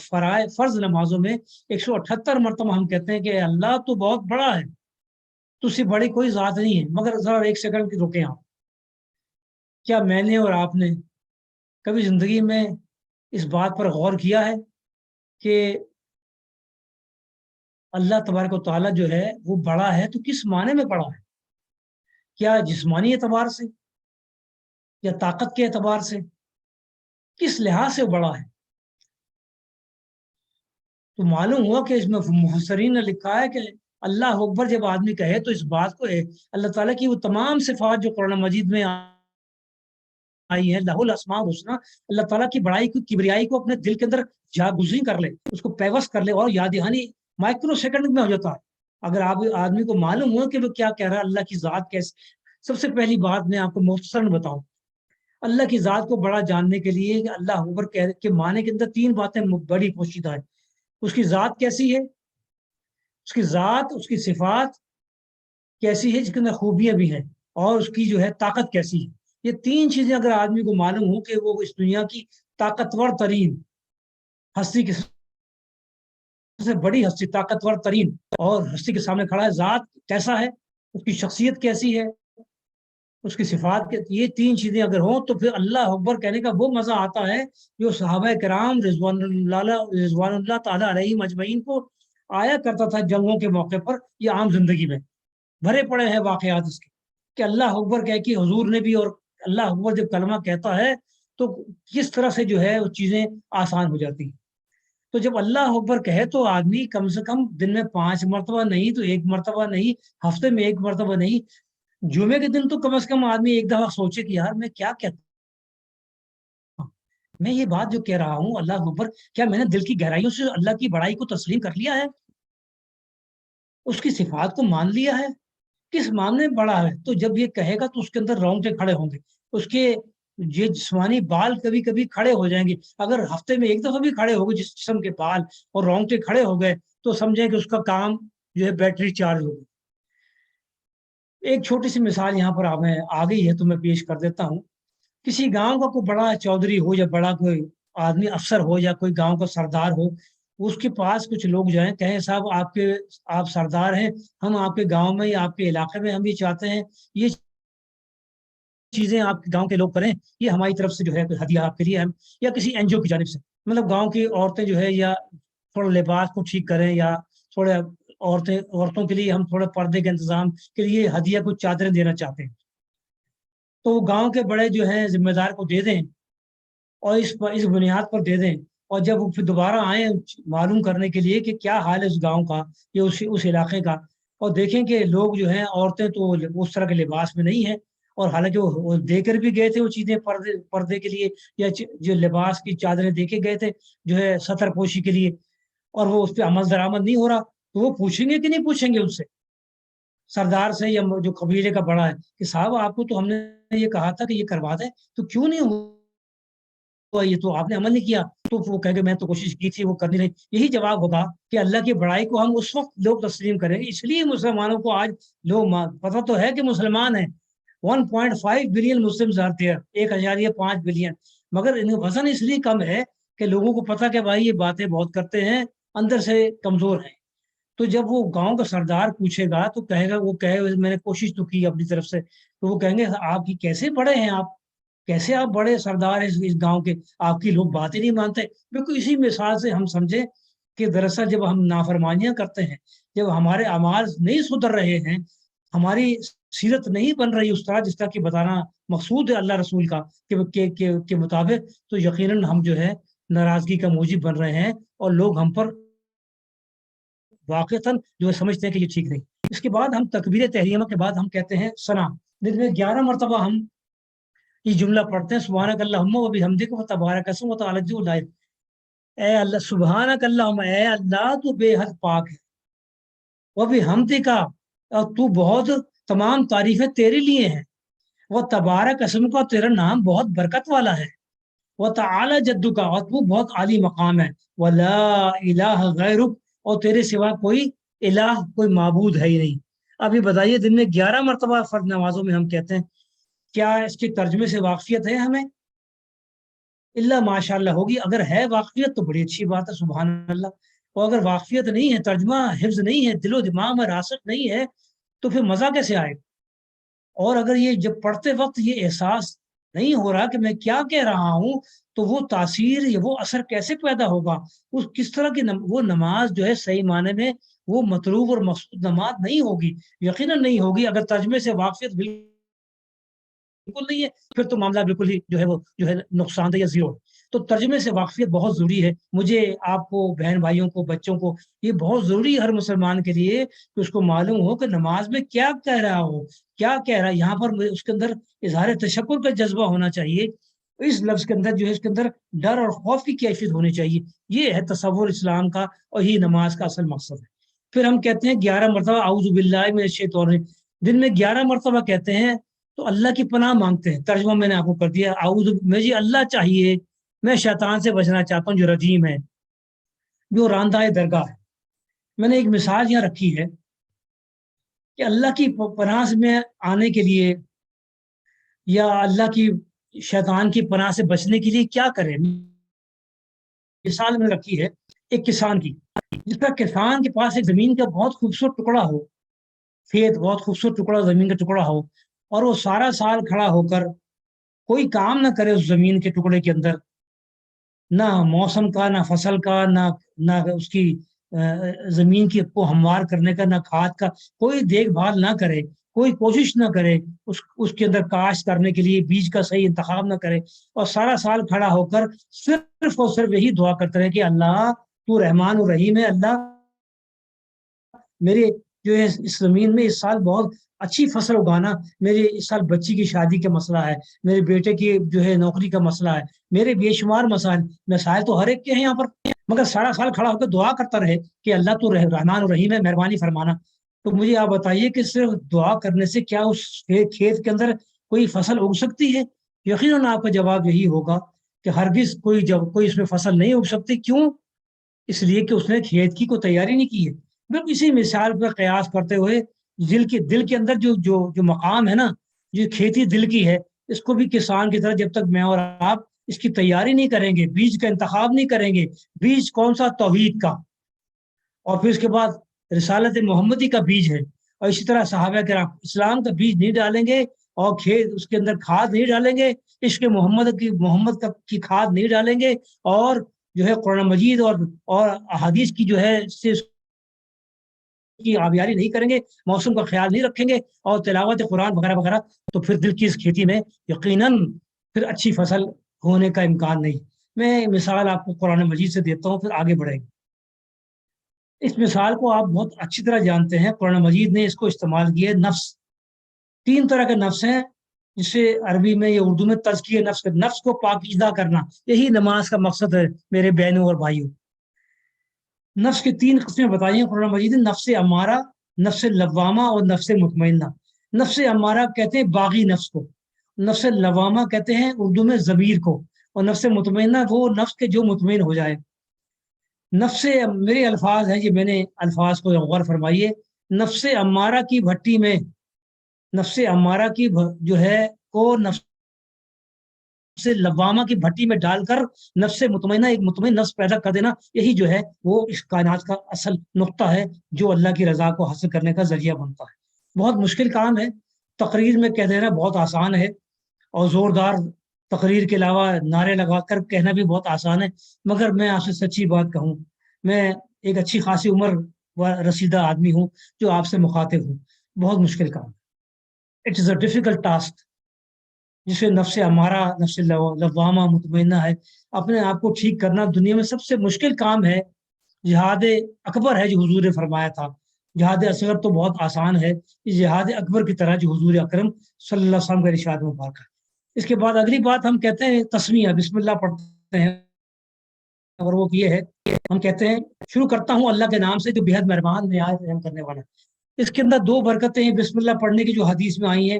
فرض نمازوں میں 178 مرتبہ ہم کہتے ہیں کہ اللہ تو بہت بڑا ہے، تو اس سے بڑی کوئی ذات نہیں ہے۔ مگر ذرا ایک سیکنڈ کی رکیں آپ، کیا میں نے اور آپ نے کبھی زندگی میں اس بات پر غور کیا ہے کہ اللہ تبارک و تعالیٰ جو ہے وہ بڑا ہے تو کس معنی میں بڑا ہے؟ کیا جسمانی اعتبار سے یا طاقت کے اعتبار سے؟ کس لحاظ سے بڑا ہے؟ تو معلوم ہوا کہ اس میں مفسرین نے لکھا ہے کہ اللہ اکبر جب آدمی کہے تو اس بات کو اللہ تعالیٰ کی وہ تمام صفات جو قرآن مجید میں آئی ہے، لہ الاسماء الحسنی، اللہ تعالیٰ کی بڑائی کو، کبریائی کو اپنے دل کے اندر جا گزری کر لے، اس کو پیوست کر لے، اور یاد دہانی مائکرو سیکنڈ میں ہو جاتا ہے۔ اگر آپ آدمی کو معلوم ہو کہ وہ کیا کہہ رہا ہے، اللہ کی ذات کیسے، سب سے پہلی بات میں آپ کو مختصراً بتاؤں، اللہ کی ذات کو بڑا جاننے کے لیے کہ اللہ اکبر کے معنی کے اندر 3 باتیں بڑی پوشیدہ ہیں۔ اس کی ذات کیسی ہے، اس کی ذات، اس کی صفات کیسی ہے جس کے اندر خوبیاں بھی ہیں، اور اس کی جو ہے طاقت کیسی ہے۔ یہ 3 چیزیں اگر آدمی کو معلوم ہو کہ وہ اس دنیا کی طاقتور ترین ہستی کی سے بڑی ہستی، طاقتور ترین اور ہستی کے سامنے کھڑا ہے، ذات کیسا ہے، اس کی شخصیت کیسی ہے، اس کی صفات کے، یہ 3 چیزیں اگر ہوں تو پھر اللہ اکبر کہنے کا وہ مزہ آتا ہے جو صحابہ کرام رضوان اللہ تعالیٰ علیہم اجمعین کو آیا کرتا تھا جنگوں کے موقع پر، یہ عام زندگی میں بھرے پڑے ہیں واقعات اس کے، کہ اللہ اکبر کہہ کے حضور نے بھی، اور اللہ اکبر جب کلمہ کہتا ہے تو کس طرح سے جو ہے وہ چیزیں آسان ہو جاتی ہیں۔ تو جب اللہ اکبر کہے تو آدمی کم سے کم دن میں 5 مرتبہ نہیں تو 1 مرتبہ نہیں، ہفتے میں 1 مرتبہ نہیں، جمعے کے دن تو کم از کم آدمی ایک دفعہ سوچے کہ یار میں کیا کہتا ہوں، میں یہ بات جو کہہ رہا ہوں اللہ اکبر، کیا میں نے دل کی گہرائیوں سے اللہ کی بڑائی کو تسلیم کر لیا ہے، اس کی صفات کو مان لیا ہے، کس معاملے میں بڑا ہے؟ تو جب یہ کہے گا تو اس کے اندر رونگٹے کھڑے ہوں گے، اس کے یہ جسمانی بال کبھی کبھی کھڑے ہو جائیں گے، اگر ہفتے میں 1 دفعہ بھی کھڑے ہو گئے جس جسم کے بال اور رونگٹے کھڑے ہو گئے تو سمجھیں کہ اس کا کام جو ہے بیٹری چارج ہو گئی۔ ایک چھوٹی سی مثال یہاں پر آ گئی ہے تو میں پیش کر دیتا ہوں۔ کسی گاؤں کا کوئی بڑا چودھری ہو یا بڑا کوئی آدمی افسر ہو یا کوئی گاؤں کا سردار ہو، اس کے پاس کچھ لوگ جو ہیں کہیں صاحب آپ سردار ہیں، ہم آپ کے گاؤں میں یا آپ کے علاقے میں ہم یہ چاہتے ہیں یہ چیزیں آپ گاؤں کے لوگ کریں، یہ ہماری طرف سے جو ہے ہدیہ آپ کے لیے ہے، یا کسی این جی او کی جانب سے، مطلب گاؤں کی عورتیں جو ہے یا تھوڑا لباس کو ٹھیک کریں، یا تھوڑے عورتوں کے لیے ہم تھوڑے پردے کے انتظام کے لیے ہدیہ کچھ چادریں دینا چاہتے ہیں، تو وہ گاؤں کے بڑے جو ہیں ذمہ دار کو دے دیں اور اس بنیاد پر دے دیں، اور جب وہ پھر دوبارہ آئیں معلوم کرنے کے لیے کہ کیا حال ہے اس گاؤں کا یا اس علاقے کا، اور دیکھیں کہ لوگ جو ہیں عورتیں تو اس طرح کے لباس میں نہیں ہیں، اور حالانکہ وہ دے کر بھی گئے تھے وہ چیزیں پردے کے لیے، یا جو لباس کی چادریں دے کے گئے تھے جو ہے سطر پوشی کے لیے، اور وہ اس پہ عمل درآمد نہیں ہو رہا، تو وہ پوچھیں گے کہ نہیں پوچھیں گے ان سے، سردار سے یا جو قبیلے کا بڑا ہے، کہ صاحب آپ کو تو ہم نے یہ کہا تھا کہ یہ کروا دیں، تو کیوں نہیں ہوا یہ، تو آپ نے عمل نہیں کیا؟ تو وہ کہیں گے میں تو کوشش کی تھی، وہ کرنی نہیں۔ یہی جواب ہوگا کہ اللہ کی بڑائی کو ہم اس وقت لوگ تسلیم کریں گے۔ اس لیے مسلمانوں کو آج لوگ پتہ تو ہے کہ مسلمان ہیں، 1.5 billion Muslims are there, 1.5 billion, مگر ان کا وزن اس لیے کم ہے کہ لوگوں کو پتہ کہ بھائی یہ باتیں بہت کرتے ہیں، اندر سے کمزور ہیں۔ تو جب وہ گاؤں کا سردار پوچھے گا تو کہے گا، وہ کہے میں نے کوشش تو کی اپنی طرف سے، تو وہ کہیں گے آپ کی کیسے بڑے ہیں آپ، کیسے آپ بڑے سردار ہیں اس گاؤں کے، آپ کی لوگ بات ہی نہیں مانتے۔ بالکل اسی مثال سے ہم سمجھیں کہ دراصل جب ہم نافرمانیاں کرتے ہیں، جب ہمارے اعمال نہیں سدھر رہے ہیں، ہماری سیرت نہیں بن رہی اس طرح جس طرح کہ بتانا مقصود ہے اللہ رسول کا کے مطابق، تو یقیناً ہم جو ہے ناراضگی کا موجب بن رہے ہیں، اور لوگ ہم پر واقعتاً جو ہے سمجھتے ہیں کہ یہ ٹھیک نہیں۔ اس کے بعد ہم تکبیر تحریمہ کے بعد ہم کہتے ہیں ثنا، دن میں 11 مرتبہ ہم یہ جملہ پڑھتے ہیں، سبحانک اللہم و بحمدک و تبارک اسمک و تعالی جدک لا الہ۔ اے اللہ، سبحانک اللہم، اے اللہ تو بے حد پاک ہے، و بحمدک، اور تو بہت تمام تعریفیں تیرے لیے ہیں، وہ تبارک اسمک، کا تیرا نام بہت برکت والا ہے، وہ تعالی جدک، کا اور تو بہت عالی مقام ہے، ولا الہ غیرک، اور تیرے سوا کوئی الہ، کوئی معبود ہے ہی نہیں۔ ابھی بتائیے دن میں 11 مرتبہ فرض نمازوں میں ہم کہتے ہیں، کیا اس کے ترجمے سے واقفیت ہے ہمیں؟ اللہ ماشاء اللہ ہوگی، اگر ہے واقفیت تو بڑی اچھی بات ہے، سبحان اللہ، اور اگر واقفیت نہیں ہے، ترجمہ حفظ نہیں ہے، دل و دماغ میں راسخ نہیں ہے، تو پھر مزہ کیسے آئے؟ اور اگر یہ جب پڑھتے وقت یہ احساس نہیں ہو رہا کہ میں کیا کہہ رہا ہوں، تو وہ تاثیر یا وہ اثر کیسے پیدا ہوگا؟ اس کس طرح کی وہ نماز جو ہے صحیح معنی میں وہ مطلوب اور مقصود نماز نہیں ہوگی، یقیناً نہیں ہوگی۔ اگر ترجمے سے واقفیت بالکل نہیں ہے، پھر تو معاملہ بالکل ہی جو ہے وہ جو ہے نقصان دہ یا زیرو۔ تو ترجمے سے واقفیت بہت ضروری ہے، مجھے، آپ کو، بہن بھائیوں کو، بچوں کو، یہ بہت ضروری ہے ہر مسلمان کے لیے کہ اس کو معلوم ہو کہ نماز میں کیا کہہ رہا ہو، کیا کہہ رہا ہے۔ یہاں پر اس کے اندر اظہار تشکر کا جذبہ ہونا چاہیے، اس لفظ کے اندر جو ہے اس کے اندر ڈر اور خوف کی کیفیت ہونی چاہیے۔ یہ ہے تصور اسلام کا، اور یہ نماز کا اصل مقصد ہے۔ پھر ہم کہتے ہیں 11 مرتبہ اعوذ باللہ من الشیطان الرجیم، دن میں 11 مرتبہ کہتے ہیں تو اللہ کی پناہ مانگتے ہیں۔ ترجمہ میں نے آپ کو کر دیا، اعوذ، مجھے اللہ چاہیے، میں شیطان سے بچنا چاہتا ہوں جو رجیم ہے، جو راندہ درگاہ ہے۔ میں نے ایک مثال یہاں رکھی ہے کہ اللہ کی پناہ میں آنے کے لیے یا اللہ کی شیطان کی پناہ سے بچنے کے لیے کیا کریں۔ مثال میں رکھی ہے ایک کسان کی، جس کا کسان کے پاس ایک زمین کا بہت خوبصورت ٹکڑا ہو، کھیت، بہت خوبصورت ٹکڑا، زمین کا ٹکڑا ہو، اور وہ سارا سال کھڑا ہو کر کوئی کام نہ کرے اس زمین کے ٹکڑے کے اندر، نہ موسم کا، نہ فصل کا، نہ اس کی زمین کی کو ہموار کرنے کا، نہ کھاد کا، کوئی دیکھ بھال نہ کرے، کوئی کوشش نہ کرے اس کے اندر کاشت کرنے کے لیے، بیج کا صحیح انتخاب نہ کرے، اور سارا سال کھڑا ہو کر صرف اور صرف یہی دعا کرتا رہے کہ اللہ تو رحمان و رحیم ہے، اللہ میرے جو ہے اس زمین میں اس سال بہت اچھی فصل اگانا، میرے اس سال بچی کی شادی کا مسئلہ ہے، میرے بیٹے کی جو ہے نوکری کا مسئلہ ہے، میرے بے شمار مسائل تو ہر ایک کے ہیں یہاں پر، مگر سارا سال کھڑا ہو کر دعا کرتا رہے کہ اللہ تو رحمان الرحیم ہے، مہربانی فرمانا۔ تو مجھے آپ بتائیے کہ صرف دعا کرنے سے کیا اس کھیت کے اندر کوئی فصل اگ سکتی ہے؟ یقیناً آپ کا جواب یہی ہوگا کہ ہرگز کوئی اس میں فصل نہیں اگ سکتی۔ کیوں؟ اس لیے کہ اس نے کھیت کی کوئی تیاری نہیں کی ہے۔ بالکل اسی مثال پر قیاس کرتے ہوئے دل کے اندر جو مقام ہے نا، جو کھیتی دل کی ہے، اس کو بھی کسان کی طرح جب تک میں اور آپ اس کی تیاری نہیں کریں گے، بیج کا انتخاب نہیں کریں گے، بیج کون سا؟ توحید کا، اور پھر اس کے بعد رسالت محمدی کا بیج ہے، اور اسی طرح صحابہ کرام اسلام کا بیج نہیں ڈالیں گے، اور اس کے اندر کھاد نہیں ڈالیں گے، عشق محمد کی کھاد نہیں ڈالیں گے، اور جو ہے قرآن مجید اور احادیث کی جو ہے کی آبیاری نہیں کریں گے، موسم کا خیال نہیں رکھیں گے، اور تلاوت قرآن وغیرہ وغیرہ، تو پھر دل کی اس کھیتی میں یقیناً پھر اچھی فصل ہونے کا امکان نہیں۔ میں مثال آپ کو قرآن مجید سے دیتا ہوں، پھر آگے بڑھیں گے۔ اس مثال کو آپ بہت اچھی طرح جانتے ہیں، قرآن مجید نے اس کو استعمال کیا ہے۔ نفس، 3 طرح کے نفس ہیں جسے عربی میں یا اردو میں تزکیہ نفس، نفس کو پاکیزہ کرنا، یہی نماز کا مقصد ہے میرے بہنوں اور بھائیوں۔ نفس کی 3 قسمیں بتائی ہیں قرآن مجید نے، نفس امارہ، نفس لوامہ اور نفس مطمئنہ۔ نفس امارہ کہتے ہیں باغی نفس کو، نفس لوامہ کہتے ہیں اردو میں ضمیر کو، اور نفس مطمئنہ وہ نفس کے جو مطمئن ہو جائے۔ نفس، میرے الفاظ ہیں یہ، میں نے الفاظ کو غور فرمائیے، نفس امارہ کی بھٹی میں، نفس امارہ کی جو ہے کو نفس لوامہ کی بھٹی میں ڈال کر نفس مطمئنہ، ایک مطمئن نفس پیدا کر دینا، یہی جو ہے وہ اس کائنات کا اصل نقطہ ہے جو اللہ کی رضا کو حاصل کرنے کا ذریعہ بنتا ہے۔ بہت مشکل کام ہے، تقریر میں کہہ دینا بہت آسان ہے، اور زوردار تقریر کے علاوہ نعرے لگا کر کہنا بھی بہت آسان ہے، مگر میں آپ سے سچی بات کہوں، میں ایک اچھی خاصی عمر و رسیدہ آدمی ہوں جو آپ سے مخاطب ہوں، بہت مشکل کام ہے۔ It is a difficult task, جسے نفس ہمارا، نفس لوامہ مطمئنہ ہے، اپنے آپ کو ٹھیک کرنا دنیا میں سب سے مشکل کام ہے۔ جہاد اکبر ہے جو حضور نے فرمایا تھا، جہاد اصغر تو بہت آسان ہے، جہاد اکبر کی طرح جو حضور اکرم صلی اللہ علیہ وسلم کا ارشاد مبارک ہے۔ اس کے بعد اگلی بات ہم کہتے ہیں تسمیہ، بسم اللہ پڑھتے ہیں، اور وہ یہ ہے ہم کہتے ہیں شروع کرتا ہوں اللہ کے نام سے جو بےحد مہربان نہایت رحم کرنے والا ہے۔ اس کے اندر 2 برکتیں ہیں بسم اللہ پڑھنے کی جو حدیث میں آئی ہیں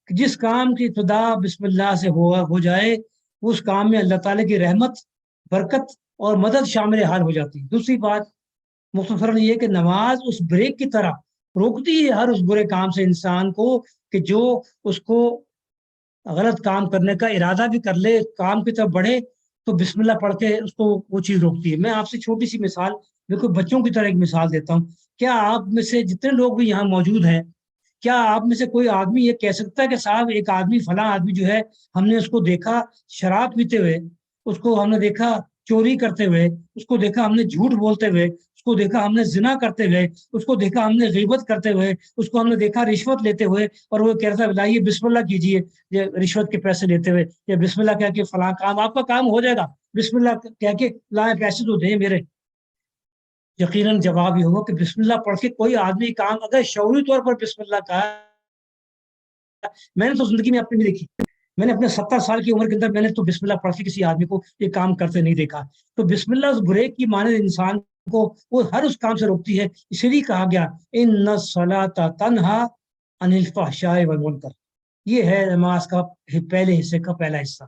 کہ جس کام کی ابتدا بسم اللہ سے ہو جائے اس کام میں اللہ تعالیٰ کی رحمت، برکت اور مدد شامل حال ہو جاتی ہے۔ دوسری بات مختصراً یہ کہ نماز اس بریک کی طرح روکتی ہے ہر اس برے کام سے انسان کو کہ جو اس کو غلط کام کرنے کا ارادہ بھی کر لے، کام کی طرف بڑھے تو بسم اللہ پڑھ کے اس کو وہ چیز روکتی ہے۔ میں آپ سے چھوٹی سی مثال، بالکل بچوں کی طرح ایک مثال دیتا ہوں۔ کیا آپ میں سے جتنے لوگ بھی یہاں موجود ہیں، کیا آپ میں سے کوئی آدمی یہ کہہ سکتا ہے کہ صاحب ایک آدمی، فلاں آدمی جو ہے، ہم نے اس کو دیکھا شراب پیتے ہوئے، اس کو ہم نے دیکھا چوری کرتے ہوئے، اس کو دیکھا ہم نے جھوٹ بولتے ہوئے، اس کو دیکھا ہم نے زنا کرتے ہوئے، اس کو دیکھا ہم نے غیبت کرتے ہوئے، اس کو ہم نے دیکھا رشوت لیتے ہوئے، اور وہ کہتا ہے لائیے بسم اللہ کیجیے یہ رشوت کے پیسے لیتے ہوئے، یا بسم اللہ کہہ کے فلاں کام آپ کا کام ہو جائے گا، بسم اللہ کہہ کے لائیں پیسے تو دیں میرے۔ یقیناً جواب یہ ہوگا کہ بسم اللہ پڑھ کے کوئی آدمی کام اگر شعوری طور پر بسم اللہ کہا، میں نے تو زندگی میں اپنی نہیں دیکھی، میں نے اپنے 70 سال کی عمر کے اندر میں نے تو بسم اللہ پڑھ کے کسی آدمی کو یہ کام کرتے نہیں دیکھا۔ تو بسم اللہ اس بریک کی مانند انسان کو وہ ہر اس کام سے روکتی ہے، اسی لیے کہا گیا ان الصلاۃ تنہا عن الفحشاء والمنکر، یہ ہے نماز کا پہلے حصے کا پہلا حصہ۔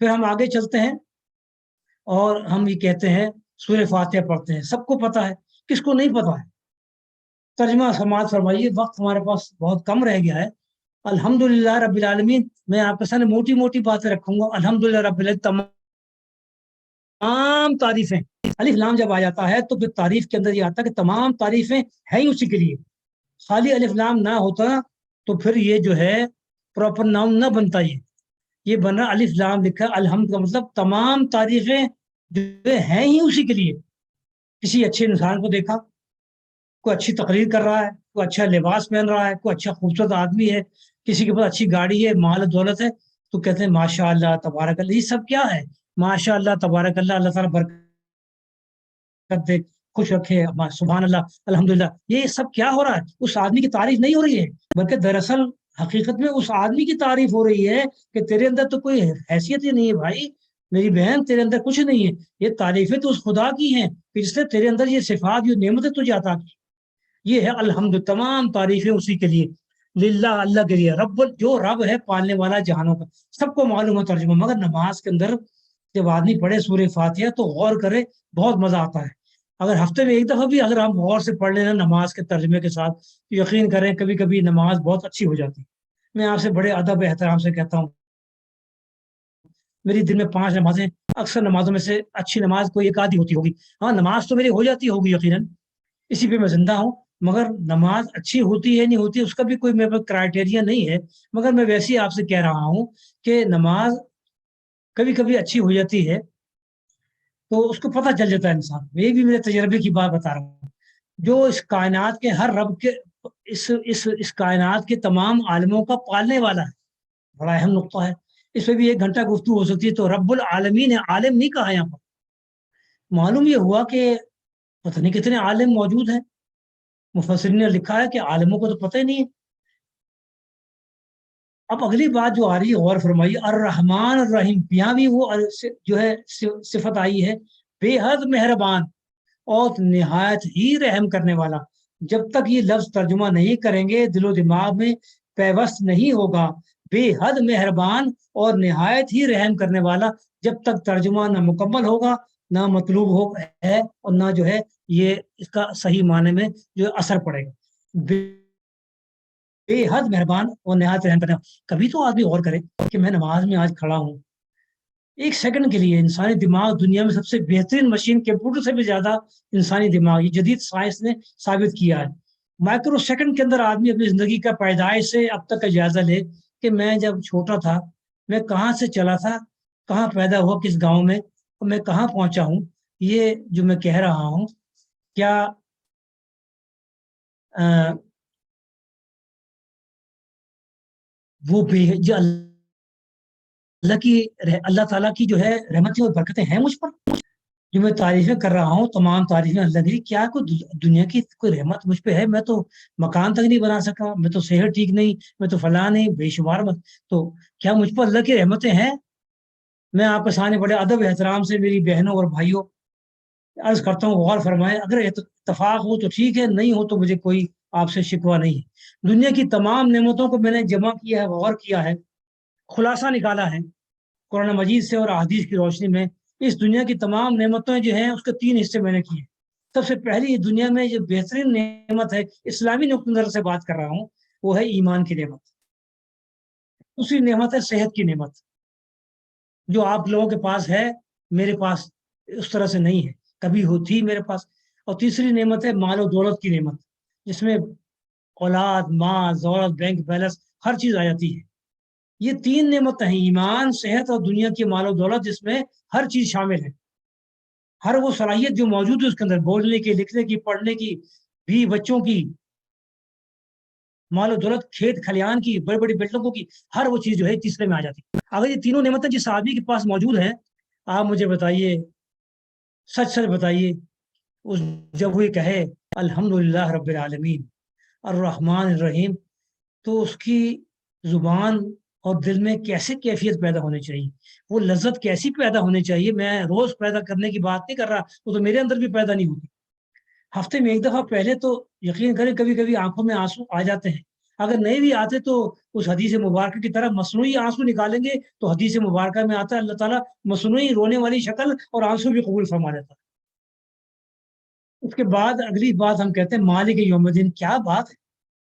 پھر ہم آگے چلتے ہیں اور ہم یہ کہتے ہیں سورہ فاتحہ پڑھتے ہیں، سب کو پتہ ہے، کس کو نہیں پتہ ہے؟ ترجمہ سماعت فرمائیے، وقت ہمارے پاس بہت کم رہ گیا ہے۔ الحمدللہ رب العالمین، میں آپ کے سامنے موٹی موٹی باتیں رکھوں گا۔ الحمدللہ رب العالمین، تمام تعریفیں، الف لام جب آ جاتا ہے تو پھر تعریف کے اندر یہ آتا ہے کہ تمام تعریفیں ہیں ہی اسی کے لیے۔ خالی الف لام نہ ہوتا تو پھر یہ جو ہے پراپر ناؤن نہ بنتا، یہ بن رہا الف لام لکھا الحمد کا مطلب تمام تعریفیں جو ہیں ہی اسی کے لیے۔ کسی اچھے انسان کو دیکھا، کوئی اچھی تقریر کر رہا ہے، کوئی اچھا لباس پہن رہا ہے، کوئی اچھا خوبصورت آدمی ہے، کسی کے پاس اچھی گاڑی ہے، مال و دولت ہے، تو کہتے ہیں ماشاء اللہ تبارک اللہ۔ یہ سب کیا ہے؟ ماشاء اللہ تبارک اللہ، اللہ تعالیٰ برکت دے، خوش رکھے، سبحان اللہ الحمدللہ۔ یہ سب کیا ہو رہا ہے؟ اس آدمی کی تعریف نہیں ہو رہی ہے، بلکہ دراصل حقیقت میں اس آدمی کی تعریف ہو رہی ہے کہ تیرے اندر تو کوئی حیثیت ہی نہیں ہے بھائی، میری بہن تیرے اندر کچھ نہیں ہے۔ یہ تعریفیں تو اس خدا کی ہیں کہ جس نے تیرے اندر یہ صفات، یہ نعمتیں تجھے عطا کی۔ یہ ہے الحمد، تمام تعریفیں اسی کے لیے، للہ، اللہ کے لیے، رب، جو رب ہے پالنے والا جہانوں کا۔ سب کو معلوم ہے ترجمہ، مگر نماز کے اندر جب آدمی پڑھے سورہ فاتحہ تو غور کرے، بہت مزہ آتا ہے۔ اگر ہفتے میں ایک دفعہ بھی اگر ہم غور سے پڑھ لینا نماز کے ترجمے کے ساتھ، تو یقین کریں کبھی کبھی نماز بہت اچھی ہو جاتی ہے۔ میں آپ سے بڑے ادب احترام سے کہتا ہوں، میری دن میں 5 نمازیں، اکثر نمازوں میں سے اچھی نماز کوئی ایک آدھی ہوتی ہوگی، ہاں نماز تو میری ہو جاتی ہوگی یقیناً، اسی پہ میں زندہ ہوں، مگر نماز اچھی ہوتی ہے نہیں ہوتی اس کا بھی کوئی میرے پاس کرائٹیریا نہیں ہے۔ مگر میں ویسے ہی آپ سے کہہ رہا ہوں کہ نماز کبھی کبھی اچھی ہو جاتی ہے تو اس کو پتہ چل جاتا ہے انسان۔ یہ بھی میرے تجربے کی بات بتا رہا ہوں، جو اس کائنات کے ہر رب کے، اس کائنات کے تمام عالموں کا پالنے والا ہے، بڑا اہم نقطہ ہے، اس پہ بھی 1 گھنٹہ گفتگو ہو سکتی ہے۔ تو رب العالمین ہے، عالم نہیں کہا یہاں پر، معلوم یہ ہوا کہ پتہ نہیں کتنے عالم موجود ہیں. مفسرین نے لکھا ہے کہ عالموں کو تو پتہ ہی نہیں ہے. اب اگلی بات جو آ رہی ہے غور فرمائیے, الرحمن الرحیم, یہاں بھی وہ جو ہے صفت آئی ہے, بے حد مہربان اور نہایت ہی رحم کرنے والا. جب تک یہ لفظ ترجمہ نہیں کریں گے دل و دماغ میں پیوست نہیں ہوگا. بے حد مہربان اور نہایت ہی رحم کرنے والا, جب تک ترجمہ نہ مکمل ہوگا نہ مطلوب ہے اور نہ جو ہے یہ اس کا صحیح معنی میں جو اثر پڑے گا. بے حد مہربان اور نہایت رحم کرنے والا. کبھی تو آدمی غور کرے کہ میں نماز میں آج کھڑا ہوں, ایک سیکنڈ کے لیے انسانی دماغ دنیا میں سب سے بہترین مشین, کمپیوٹر سے بھی زیادہ انسانی دماغ, یہ جدید سائنس نے ثابت کیا ہے. مائکرو سیکنڈ کے اندر آدمی اپنی زندگی کا پیدائش سے اب تک کا جائزہ لے کہ میں جب چھوٹا تھا میں کہاں سے چلا تھا, کہاں پیدا ہوا, کس گاؤں میں, اور میں کہاں پہنچا ہوں. یہ جو میں کہہ رہا ہوں کیا وہ جو اللہ تعالیٰ کی جو ہے رحمتیں اور برکتیں ہیں مجھ پر, جو میں تعریفیں کر رہا ہوں, تمام تعریفیں اللہ کی. کیا کوئی دنیا کی کوئی رحمت مجھ پہ ہے؟ میں تو مکان تک نہیں بنا سکا, میں تو صحت ٹھیک نہیں, میں تو فلاں نہیں, بے شمار مت. تو کیا مجھ پر اللہ کی رحمتیں ہیں؟ میں آپ کے سامنے بڑے ادب احترام سے میری بہنوں اور بھائیوں عرض کرتا ہوں, غور فرمائیں. اگر اتفاق ہو تو ٹھیک ہے, نہیں ہو تو مجھے کوئی آپ سے شکوہ نہیں ہے. دنیا کی تمام نعمتوں کو میں نے جمع کیا ہے, غور کیا ہے, خلاصہ نکالا ہے قرآن مجید سے اور احادیث کی روشنی میں. اس دنیا کی تمام نعمتیں جو ہیں اس کے 3 حصے میں نے کیے. سب سے پہلی دنیا میں جو بہترین نعمت ہے, اسلامی نقطہ نظر سے بات کر رہا ہوں, وہ ہے ایمان کی نعمت. دوسری نعمت ہے صحت کی نعمت, جو آپ لوگوں کے پاس ہے, میرے پاس اس طرح سے نہیں ہے, کبھی ہوتی میرے پاس. اور تیسری نعمت ہے مال و دولت کی نعمت, جس میں اولاد, ماں, دولت, بینک بیلنس, ہر چیز آ جاتی ہے. یہ 3 نعمتیں ہیں, ایمان, صحت اور دنیا کی مال و دولت, جس میں ہر چیز شامل ہے. ہر وہ صلاحیت جو موجود ہے اس کے اندر, بولنے کی, لکھنے کی, پڑھنے کی, بھی بچوں کی, مال و دولت, کھیت کھلیان کی, بڑی بڑی بلڈنگوں کی, ہر وہ چیز جو ہے تیسرے میں آ جاتی ہے. اگر یہ تینوں نعمتیں جس آدمی کے پاس موجود ہیں, آپ مجھے بتائیے, سچ سچ بتائیے, جب وہ کہے الحمدللہ رب العالمین الرحمن الرحیم, تو اس کی زبان اور دل میں کیسے کیفیت پیدا ہونی چاہیے, وہ لذت کیسی پیدا ہونی چاہیے. میں روز پیدا کرنے کی بات نہیں کر رہا, وہ تو میرے اندر بھی پیدا نہیں ہوتی. ہفتے میں ایک دفعہ پہلے تو یقین کریں کبھی کبھی آنکھوں میں آنسو آ جاتے ہیں. اگر نہیں بھی آتے تو اس حدیث مبارکہ کی طرح مصنوعی آنسو نکالیں گے تو حدیث مبارکہ میں آتا ہے اللہ تعالیٰ مصنوعی رونے والی شکل اور آنسو بھی قبول فرما لیتا ہے. اس کے بعد اگلی بات ہم کہتے ہیں مالک یوم الدین. کیا بات ہے,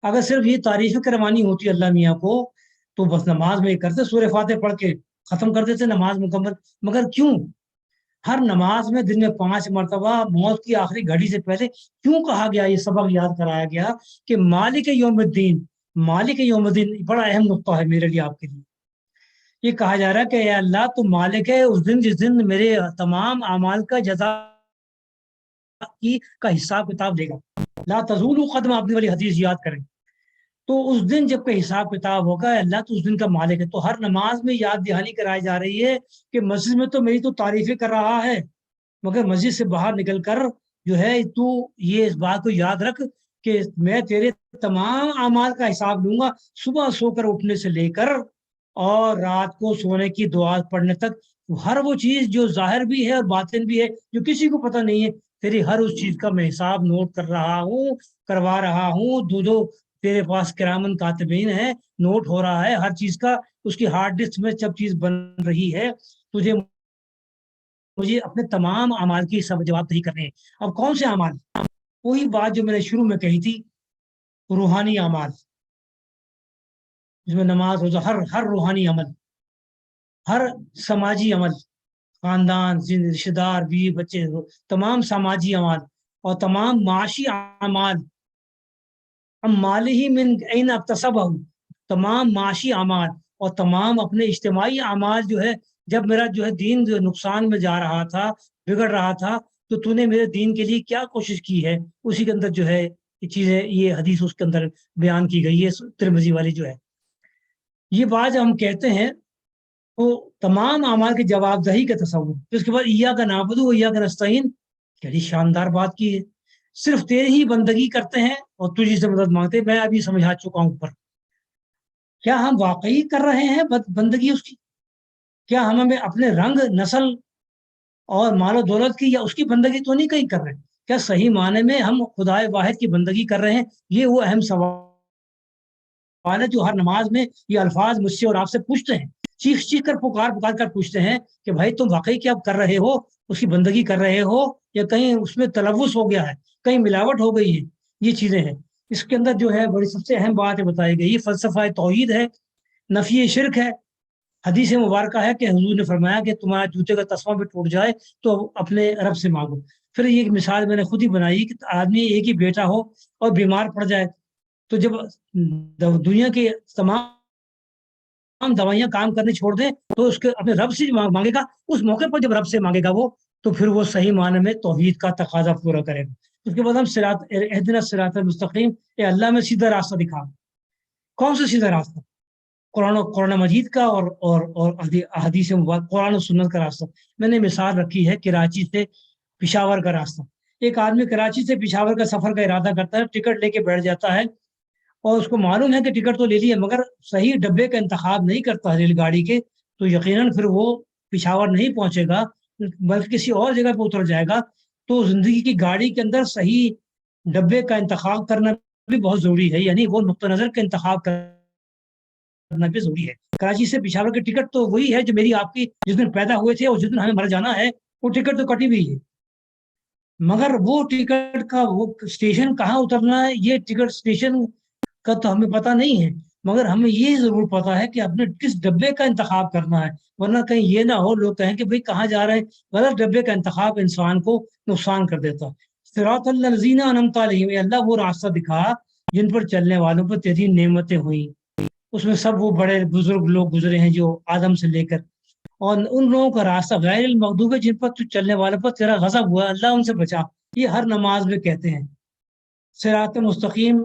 اگر صرف یہ تعریف کروانی ہوتی اللہ میاں کو تو بس نماز میں کرتے, سورہ فاتح پڑھ کے ختم کر دیتے نماز مکمل. مگر کیوں ہر نماز میں دن میں 5 مرتبہ موت کی آخری گھڑی سے پہلے کیوں کہا گیا, یہ سبق یاد کرایا گیا کہ مالک یوم الدین, مالک یوم الدین بڑا اہم نقطہ ہے میرے لیے, آپ کے لیے. یہ کہا جا رہا ہے کہ اے اللہ تو مالک ہے اس دن جس دن میرے تمام اعمال کا جزا کا حساب کتاب دے گا. لا تزول قدم, اپنی والی حدیث یاد کریں. تو اس دن جب کہ حساب کتاب ہوگا, اللہ تو اس دن کا مالک ہے. تو ہر نماز میں یاد دہانی کرائی جا رہی ہے کہ مسجد میں تو میری تو تعریفیں کر رہا ہے, مگر مسجد سے باہر نکل کر جو ہے تو یہ اس بات کو یاد رکھ کہ میں تیرے تمام اعمال کا حساب لوں گا, صبح سو کر اٹھنے سے لے کر اور رات کو سونے کی دعا پڑھنے تک. ہر وہ چیز جو ظاہر بھی ہے اور باطن بھی ہے, جو کسی کو پتہ نہیں ہے, تیری ہر اس چیز کا میں حساب نوٹ کر رہا ہوں, کروا رہا ہوں. دو تیرے پاس کرامن کاتبین ہے, نوٹ ہو رہا ہے ہر چیز کا, اس کی ہارڈ ڈسک میں سب چیز بن رہی ہے. مجھے اپنے تمام اعمال کی سب جواب نہیں کرنے ہیں. اب کون سے اعمال؟ وہی بات جو میں نے شروع میں کہی تھی, روحانی اعمال, جس میں نماز, روزہ, ہر روحانی عمل, ہر سماجی عمل, خاندان, رشتے دار, بیوی بچے, تمام سماجی اعمال اور تمام معاشی اعمال. مالی من این اکتسبہ, تمام معاشی اعمال اور تمام اپنے اجتماعی اعمال جو ہے, جب میرا جو ہے دین جو نقصان میں جا رہا تھا, بگڑ رہا تھا, تو نے میرے دین کے لیے کیا کوشش کی ہے, اسی کے اندر جو ہے یہ چیزیں, یہ حدیث اس کے اندر بیان کی گئی ہے, ترمذی والی جو ہے. یہ بات ہم کہتے ہیں تو تمام اعمال کی جواب دہی کا تصور. اس کے بعد ایاک نعبد و ایاک نستعین, کیا شاندار بات کی ہے. صرف تیری ہی بندگی کرتے ہیں اور تجھی سے مدد مانگتے ہیں. میں ابھی سمجھا چکا ہوں اوپر. کیا ہم واقعی کر رہے ہیں بندگی اس کی؟ کیا ہم اپنے رنگ، نسل اور مال و دولت کی یا اس کی بندگی تو نہیں کہیں کر رہے ہیں؟ کیا صحیح معنی میں ہم خدائے واحد کی بندگی کر رہے ہیں؟ یہ وہ اہم سوال ہے جو ہر نماز میں یہ الفاظ مجھ سے اور آپ سے پوچھتے ہیں، چیخ چیخ کر پکار کر پوچھتے ہیں کہ بھائی تم واقعی کیا کر رہے ہو؟ اس کی بندگی کر رہے ہو یا کہیں اس میں تلوث ہو گیا ہے، کہیں ملاوٹ ہو گئی ہے؟ یہ چیزیں ہیں. اس کے اندر جو ہے بڑی سب سے اہم بات بتائی گئی، فلسفہ توحید ہے، نفی شرک ہے. حدیث مبارکہ ہے کہ حضور نے فرمایا کہ تمہارا جوتے کا تسمہ بھی ٹوٹ جائے تو اپنے رب سے مانگو. پھر یہ مثال میں نے خود ہی بنائی کہ آدمی ایک ہی بیٹا ہو اور بیمار پڑ جائے تو جب دنیا کے تمام دوائیاں کام کرنے چھوڑ دیں تو اس کے اپنے رب سے مانگے گا. اس موقع پر جب رب سے مانگے گا وہ تو پھر وہ صحیح معنی میں توحید کا تقاضا پورا کرے گا. اس کے بعد ہم اہدنا الصراط المستقیم، اے اللہ میں سیدھا راستہ دکھا. کون سا سیدھا راستہ؟ قرآن مجید کا اور احادیث مبارک، قرآن و سنت کا راستہ. میں نے مثال رکھی ہے کراچی سے پشاور کا راستہ. ایک آدمی کراچی سے پشاور کا سفر کا ارادہ کرتا ہے، ٹکٹ لے کے بیٹھ جاتا ہے اور اس کو معلوم ہے کہ ٹکٹ تو لے لی ہے مگر صحیح ڈبے کا انتخاب نہیں کرتا ریل گاڑی کے، تو یقیناً پھر وہ پشاور نہیں پہنچے گا بلکہ کسی اور جگہ پہ اتر جائے گا. تو زندگی کی گاڑی کے اندر صحیح ڈبے کا انتخاب کرنا بھی بہت ضروری ہے، یعنی وہ نقطہ نظر کا انتخاب کرنا بھی ضروری ہے. کراچی سے پشاور کی ٹکٹ تو وہی ہے جو میری آپ کی جس دن پیدا ہوئے تھے اور جس دن ہمیں مر جانا ہے، وہ ٹکٹ تو کٹی ہوئی ہے. مگر وہ ٹکٹ کا وہ اسٹیشن کہاں اترنا ہے یہ ٹکٹ اسٹیشن کا تو ہمیں پتہ نہیں ہے، مگر ہمیں یہ ضرور پتا ہے کہ اپنے کس ڈبے کا انتخاب کرنا ہے. ورنہ کہیں یہ نہ ہو لوگ کہیں کہ بھئی کہاں جا رہے ہیں. غلط ڈبے کا انتخاب انسان کو نقصان کر دیتا. صراط الذین انعمت علیہم، اللہ وہ راستہ دکھا جن پر چلنے والوں پر تیری نعمتیں ہوئیں. اس میں سب وہ بڑے بزرگ لوگ گزرے ہیں جو آدم سے لے کر، اور ان لوگوں کا راستہ غیر المغضوب ہے جن پر تو چلنے والوں پر تیرا غضب ہوا، اللہ ان سے بچا. یہ ہر نماز میں کہتے ہیں. صراط مستقیم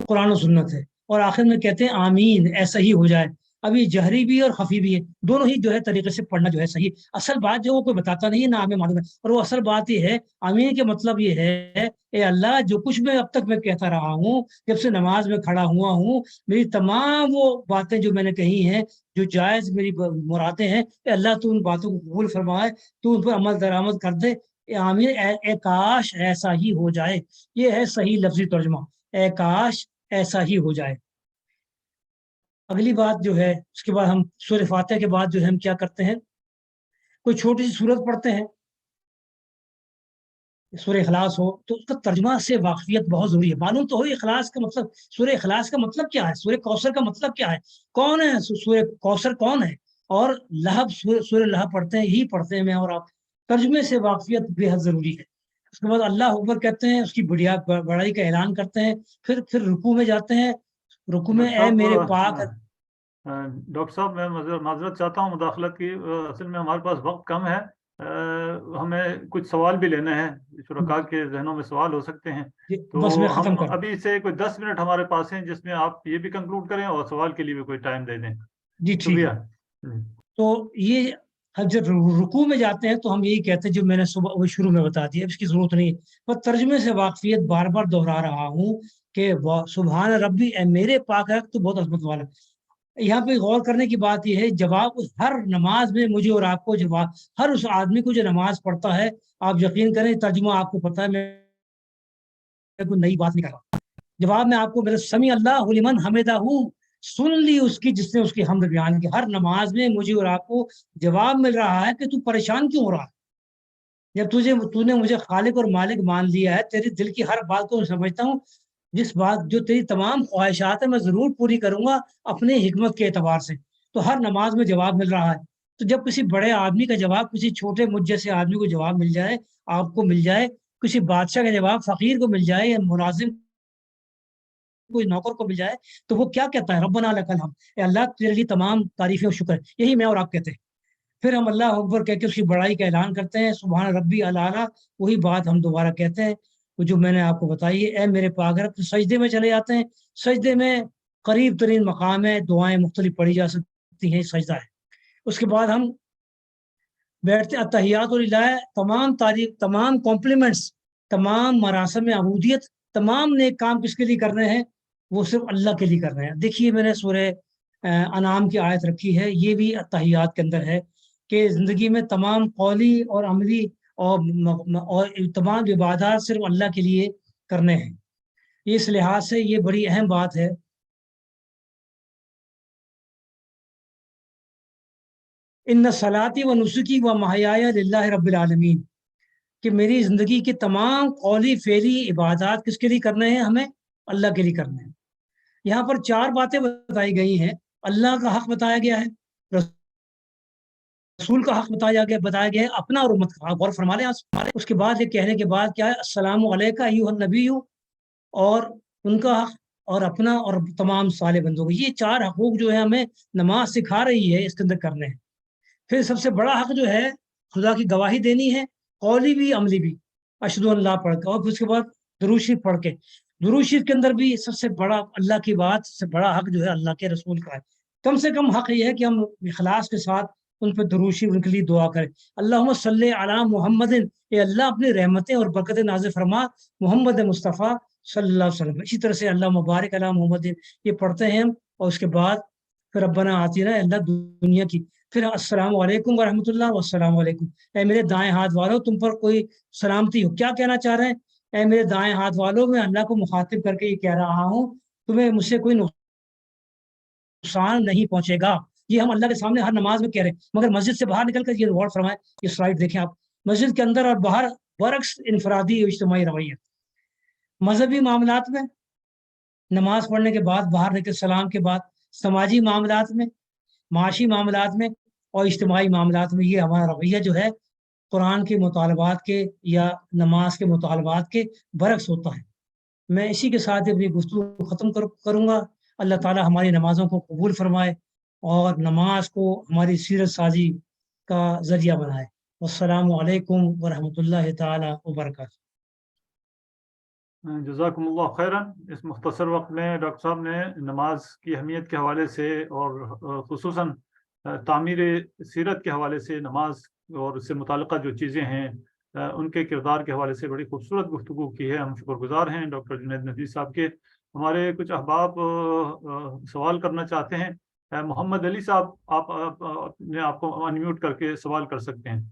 قرآن و سنت ہے، اور آخر میں کہتے ہیں آمین، ایسا ہی ہو جائے. ابھی جہری بھی اور خفی بھی ہے، دونوں ہی جو ہے طریقے سے پڑھنا جو ہے صحیح. اصل بات جو وہ کوئی بتاتا نہیں ہے نہ ہمیں معلوم ہے، اور وہ اصل بات یہ ہے آمین کے مطلب یہ ہے اے اللہ جو کچھ میں اب تک میں کہتا رہا ہوں جب سے نماز میں کھڑا ہوا ہوں، میری تمام وہ باتیں جو میں نے کہی ہیں جو جائز میری مرادیں ہیں، اے اللہ تو ان باتوں کو قبول فرمائے، تو ان پر عمل درآمد کر دے. آمین، اے کاش ایسا ہی ہو جائے. یہ ہے صحیح لفظی ترجمہ، اے کاش ایسا ہی ہو جائے. اگلی بات جو ہے اس کے بعد ہم سورہ فاتحہ کے بعد جو ہے ہم کیا کرتے ہیں، کوئی چھوٹی سی سورت پڑھتے ہیں. سورہ اخلاص ہو تو اس کا ترجمہ سے واقفیت بہت ضروری ہے. معلوم تو ہو اخلاص کا مطلب، سورہ اخلاص کا مطلب کیا ہے، سورہ کوثر کا مطلب کیا ہے، کون ہے سورہ کوثر، کون ہے. اور لہب، سورہ لہب پڑھتے ہیں، یہی پڑھتے ہیں میں اور آپ. ترجمے سے واقفیت بے حد ضروری ہے. اس کے بعد اللہ اکبر کہتے ہیں، اس کی بڑائی کا اعلان کرتے ہیں، پھر رکوع میں جاتے ہیں. رکوع میں اے میرے پاک. ڈاکٹر صاحب میں معذرت چاہتا ہوں مداخلت کی، اصل میں ہمارے پاس وقت کم ہے، ہمیں کچھ سوال بھی لینے ہیں، شرکاء کے ذہنوں میں سوال ہو سکتے ہیں. تو بس میں ختم ہم کرتا ہوں. ابھی سے کوئی 10 منٹ ہمارے پاس ہیں جس میں آپ یہ بھی کنکلوڈ کریں اور سوال کے لیے بھی کوئی ٹائم دے دیں. جی ٹھیک شکریہ. ہے. تو یہ جب رکوع میں جاتے ہیں تو ہم یہی کہتے ہیں جو میں نے صبح شروع میں بتا دیا، اس کی ضرورت نہیں. پر ترجمے سے واقفیت بار بار دہرا رہا ہوں کہ سبحان ربی، اے میرے پاک ہے تو بہت عظمت والا. یہاں پہ غور کرنے کی بات یہ ہے، جواب ہر نماز میں مجھے اور آپ کو جواب، ہر اس آدمی کو جو نماز پڑھتا ہے، آپ یقین کریں ترجمہ آپ کو پتہ ہے، میں کوئی نئی بات نہیں کر رہا. جواب میں آپ کو میرے سمیع اللہ لمن حمدہ سن لی اس کی جس نے اس کی حمد بیان کی. ہر نماز میں مجھے اور آپ کو جواب مل رہا ہے کہ تو پریشان کیوں ہو رہا ہے، جب تو نے مجھے خالق اور مالک مان لیا ہے. تیری دل کی ہر بات کو میں سمجھتا ہوں، جس بات جو تیری تمام خواہشات ہیں میں ضرور پوری کروں گا اپنے حکمت کے اعتبار سے. تو ہر نماز میں جواب مل رہا ہے. تو جب کسی بڑے آدمی کا جواب کسی چھوٹے مجھ جیسے آدمی کو جواب مل جائے، آپ کو مل جائے، کسی بادشاہ کا جواب فقیر کو مل جائے یا ملازم کوئی نوکر کو مل جائے، تو وہ کیا کہتا ہے، ربنا لک الحمد، اے اللہ تیرے لیے تمام تعریفیں اور شکر. یہی میں اور آپ کہتے ہیں. پھر ہم اللہ اکبر کہہ کے اس کی بڑائی کا اعلان کرتے ہیں، سبحان ربی الاعلیٰ. وہی بات ہم دوبارہ کہتے ہیں جو میں نے آپ کو بتائی ہے، اے میرے پاک رب. سجدے میں چلے جاتے ہیں. سجدے میں قریب ترین مقام ہے، دعائیں مختلف پڑھی جا سکتی ہیں، سجدہ ہے. اس کے بعد ہم بیٹھتے اتحیات للہ، تمام تعریف، تمام کمپلیمنٹس، تمام مراسم عبودیت، تمام نیک کام کس کے لیے کرنے ہیں؟ وہ صرف اللہ کے لیے کرنے ہیں۔ دیکھیے میں نے سورہ انعام کی آیت رکھی ہے، یہ بھی اتحیات کے اندر ہے کہ زندگی میں تمام قولی اور عملی اور تمام عبادات صرف اللہ کے لیے کرنے ہیں۔ اس لحاظ سے یہ بڑی اہم بات ہے۔ ان صلاتی و نسکی و محیایا للہ رب العالمین، کہ میری زندگی کی تمام قولی فعلی عبادات کس کے لیے کرنے ہیں؟ ہمیں اللہ کے لیے کرنے ہیں۔ یہاں پر 4 باتیں بتائی گئی ہیں۔ اللہ کا حق بتایا گیا ہے، رسول کا حق بتایا گیا ہے، اپنا اور امت کا حق۔ غور فرما لیں، اس کے بعد یہ کہنے کے بعد کیا ہے؟ السلام علیکہ ایھا النبی، اور ان کا حق اور اپنا اور تمام صالح بندوں کو۔ یہ 4 حقوق جو ہے ہمیں نماز سکھا رہی ہے اس کے اندر کرنے ہیں۔ پھر سب سے بڑا حق جو ہے خدا کی گواہی دینی ہے، قولی بھی عملی بھی، اشہد ان لا پڑھ کے، اور پھر اس کے بعد درود شریف پڑھ کے۔ درود شریف کے اندر بھی سب سے بڑا اللہ کی بات، سب سے بڑا حق جو ہے اللہ کے رسول کا ہے۔ کم سے کم حق یہ ہے کہ ہم اخلاص کے ساتھ ان پہ درود شریف ان کے لیے دعا کریں۔ اللہم صلی علی محمد، اے اللہ اپنی رحمتیں اور برکتیں نازل فرما محمد مصطفیٰ صلی اللہ علیہ وسلم۔ اسی طرح سے اللہ مبارک علی محمد یہ پڑھتے ہیں ہم، اور اس کے بعد پھر ربنا آتینا، اللہ دنیا کی، پھر السلام علیکم ورحمۃ اللہ، والسلام علیکم، اے میرے دائیں ہاتھ والوں تم پر کوئی سلامتی ہو۔ کیا کہنا چاہ رہے ہیں؟ اے میرے دائیں ہاتھ والوں، میں اللہ کو مخاطب کر کے یہ کہہ رہا ہوں تمہیں مجھ سے کوئی نقصان نہیں پہنچے گا۔ یہ ہم اللہ کے سامنے ہر نماز میں کہہ رہے ہیں، مگر مسجد سے باہر نکل کر یہ غور فرمائیں، یہ سلائڈ دیکھیں آپ، مسجد کے اندر اور باہر برعکس انفرادی اجتماعی رویہ۔ مذہبی معاملات میں نماز پڑھنے کے بعد باہر نکل سلام کے بعد، سماجی معاملات میں، معاشی معاملات میں اور اجتماعی معاملات میں یہ ہمارا رویہ جو ہے قرآن کے مطالبات کے یا نماز کے مطالبات کے برعکس ہوتا ہے۔ میں اسی کے ساتھ اپنی گفتگو ختم کروں گا۔ اللہ تعالی ہماری نمازوں کو قبول فرمائے اور نماز کو ہماری سیرت سازی کا ذریعہ بنائے۔ والسلام علیکم ورحمۃ اللہ تعالی وبرکاتہ۔ جزاکم اللہ خیرن۔ اس مختصر وقت میں ڈاکٹر صاحب نے نماز کی اہمیت کے حوالے سے اور خصوصاً تعمیر سیرت کے حوالے سے نماز اور اس سے متعلقہ جو چیزیں ہیں ان کے کردار کے حوالے سے بڑی خوبصورت گفتگو کی ہے۔ ہم شکر گزار ہیں ڈاکٹر جنید نذیر صاحب کے۔ ہمارے کچھ احباب سوال کرنا چاہتے ہیں۔ محمد علی صاحب، آپ اپنے آپ کو انمیوٹ کر کے سوال کر سکتے ہیں۔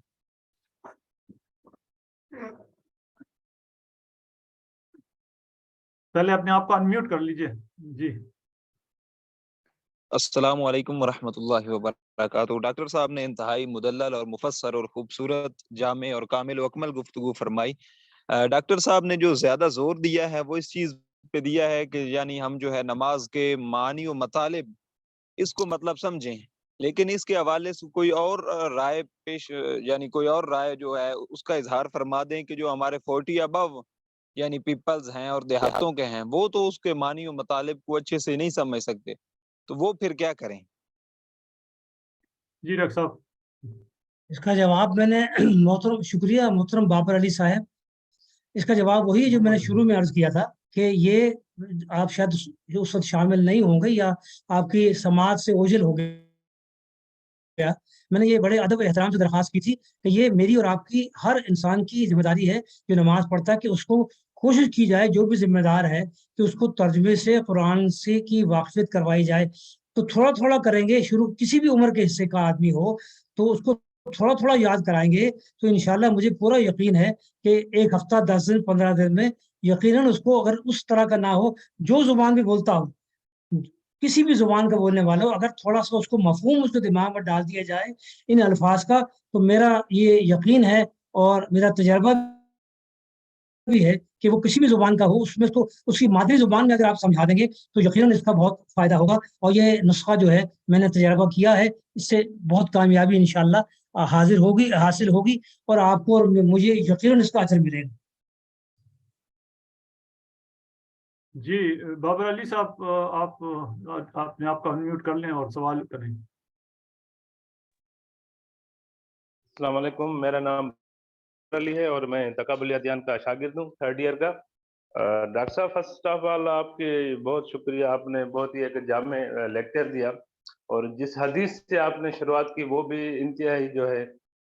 پہلے اپنے آپ کو انمیوٹ کر لیجئے۔ جی السلام علیکم ورحمۃ اللہ وبرکاتہ۔ ڈاکٹر صاحب نے انتہائی مدلل اور مفسر اور خوبصورت، جامع اور کامل و اکمل گفتگو فرمائی۔ ڈاکٹر صاحب نے جو زیادہ زور دیا ہے وہ اس چیز پہ دیا ہے کہ یعنی ہم جو ہے نماز کے معنی و مطالب اس کو مطلب سمجھیں، لیکن اس کے حوالے سے کوئی اور رائے پیش، یعنی کوئی اور رائے جو ہے اس کا اظہار فرما دیں کہ جو ہمارے 40 ابو یعنی پیپلز ہیں اور دیہاتوں کے ہیں، وہ تو اس کے معنی و مطالب کو اچھے سے نہیں سمجھ سکتے، تو وہ پھر کیا کریں؟ جی ڈاکٹر صاحب۔ اس کا جواب میں نے محترم، شکریہ محترم بابر علی صاحب، اس کا جواب وہی جو میں نے شروع میں عرض کیا تھا کہ یہ آپ شاید اس وقت شامل نہیں ہوں گے یا آپ کی سماعت سے اوجھل ہو گیا۔ میں نے یہ بڑے ادب احترام سے درخواست کی تھی کہ یہ میری اور آپ کی ہر انسان کی ذمہ داری ہے جو نماز پڑھتا ہے کہ اس کو کوشش کی جائے، جو بھی ذمہ دار ہے کہ اس کو ترجمے سے قرآن سے کی واقفیت کروائی جائے۔ تو تھوڑا تھوڑا کریں گے شروع، کسی بھی عمر کے حصے کا آدمی ہو تو اس کو تھوڑا تھوڑا یاد کرائیں گے تو انشاءاللہ مجھے پورا یقین ہے کہ 1 ہفتہ 10 دن 15 دن میں یقیناً اس کو، اگر اس طرح کا نہ ہو جو زبان بھی بولتا ہو، کسی بھی زبان کا بولنے والا ہو، اگر تھوڑا سا اس کو مفہوم اس کے دماغ میں ڈال دیا جائے ان الفاظ کا، تو میرا یہ یقین ہے اور میرا تجربہ بھی ہے کہ وہ کسی بھی زبان کا ہو، اس میں تو اس کی مادری زبان میں اگر آپ سمجھا دیں گے تو یقیناً اس کا بہت فائدہ ہوگا۔ اور یہ نسخہ جو ہے میں نے تجربہ کیا ہے، اس سے بہت کامیابی انشاءاللہ حاصل ہوگی اور آپ کو اور مجھے یقیناً اس کا اجر ملے گا۔ جی بابر علی صاحب، آپ اپنے آپ کو انمیوٹ کر لیں اور سوال کریں۔ السلام علیکم، میرا نام علی ہے اور میں تقابلی ادیان کا شاگرد ہوں، 3rd ایئر کا۔ ڈاکٹر صاحب، فرسٹ آف آل آپ کے بہت شکریہ، آپ نے بہت ہی ایک جامع لیکچر دیا، اور جس حدیث سے آپ نے شروعات کی وہ بھی انتہائی جو ہے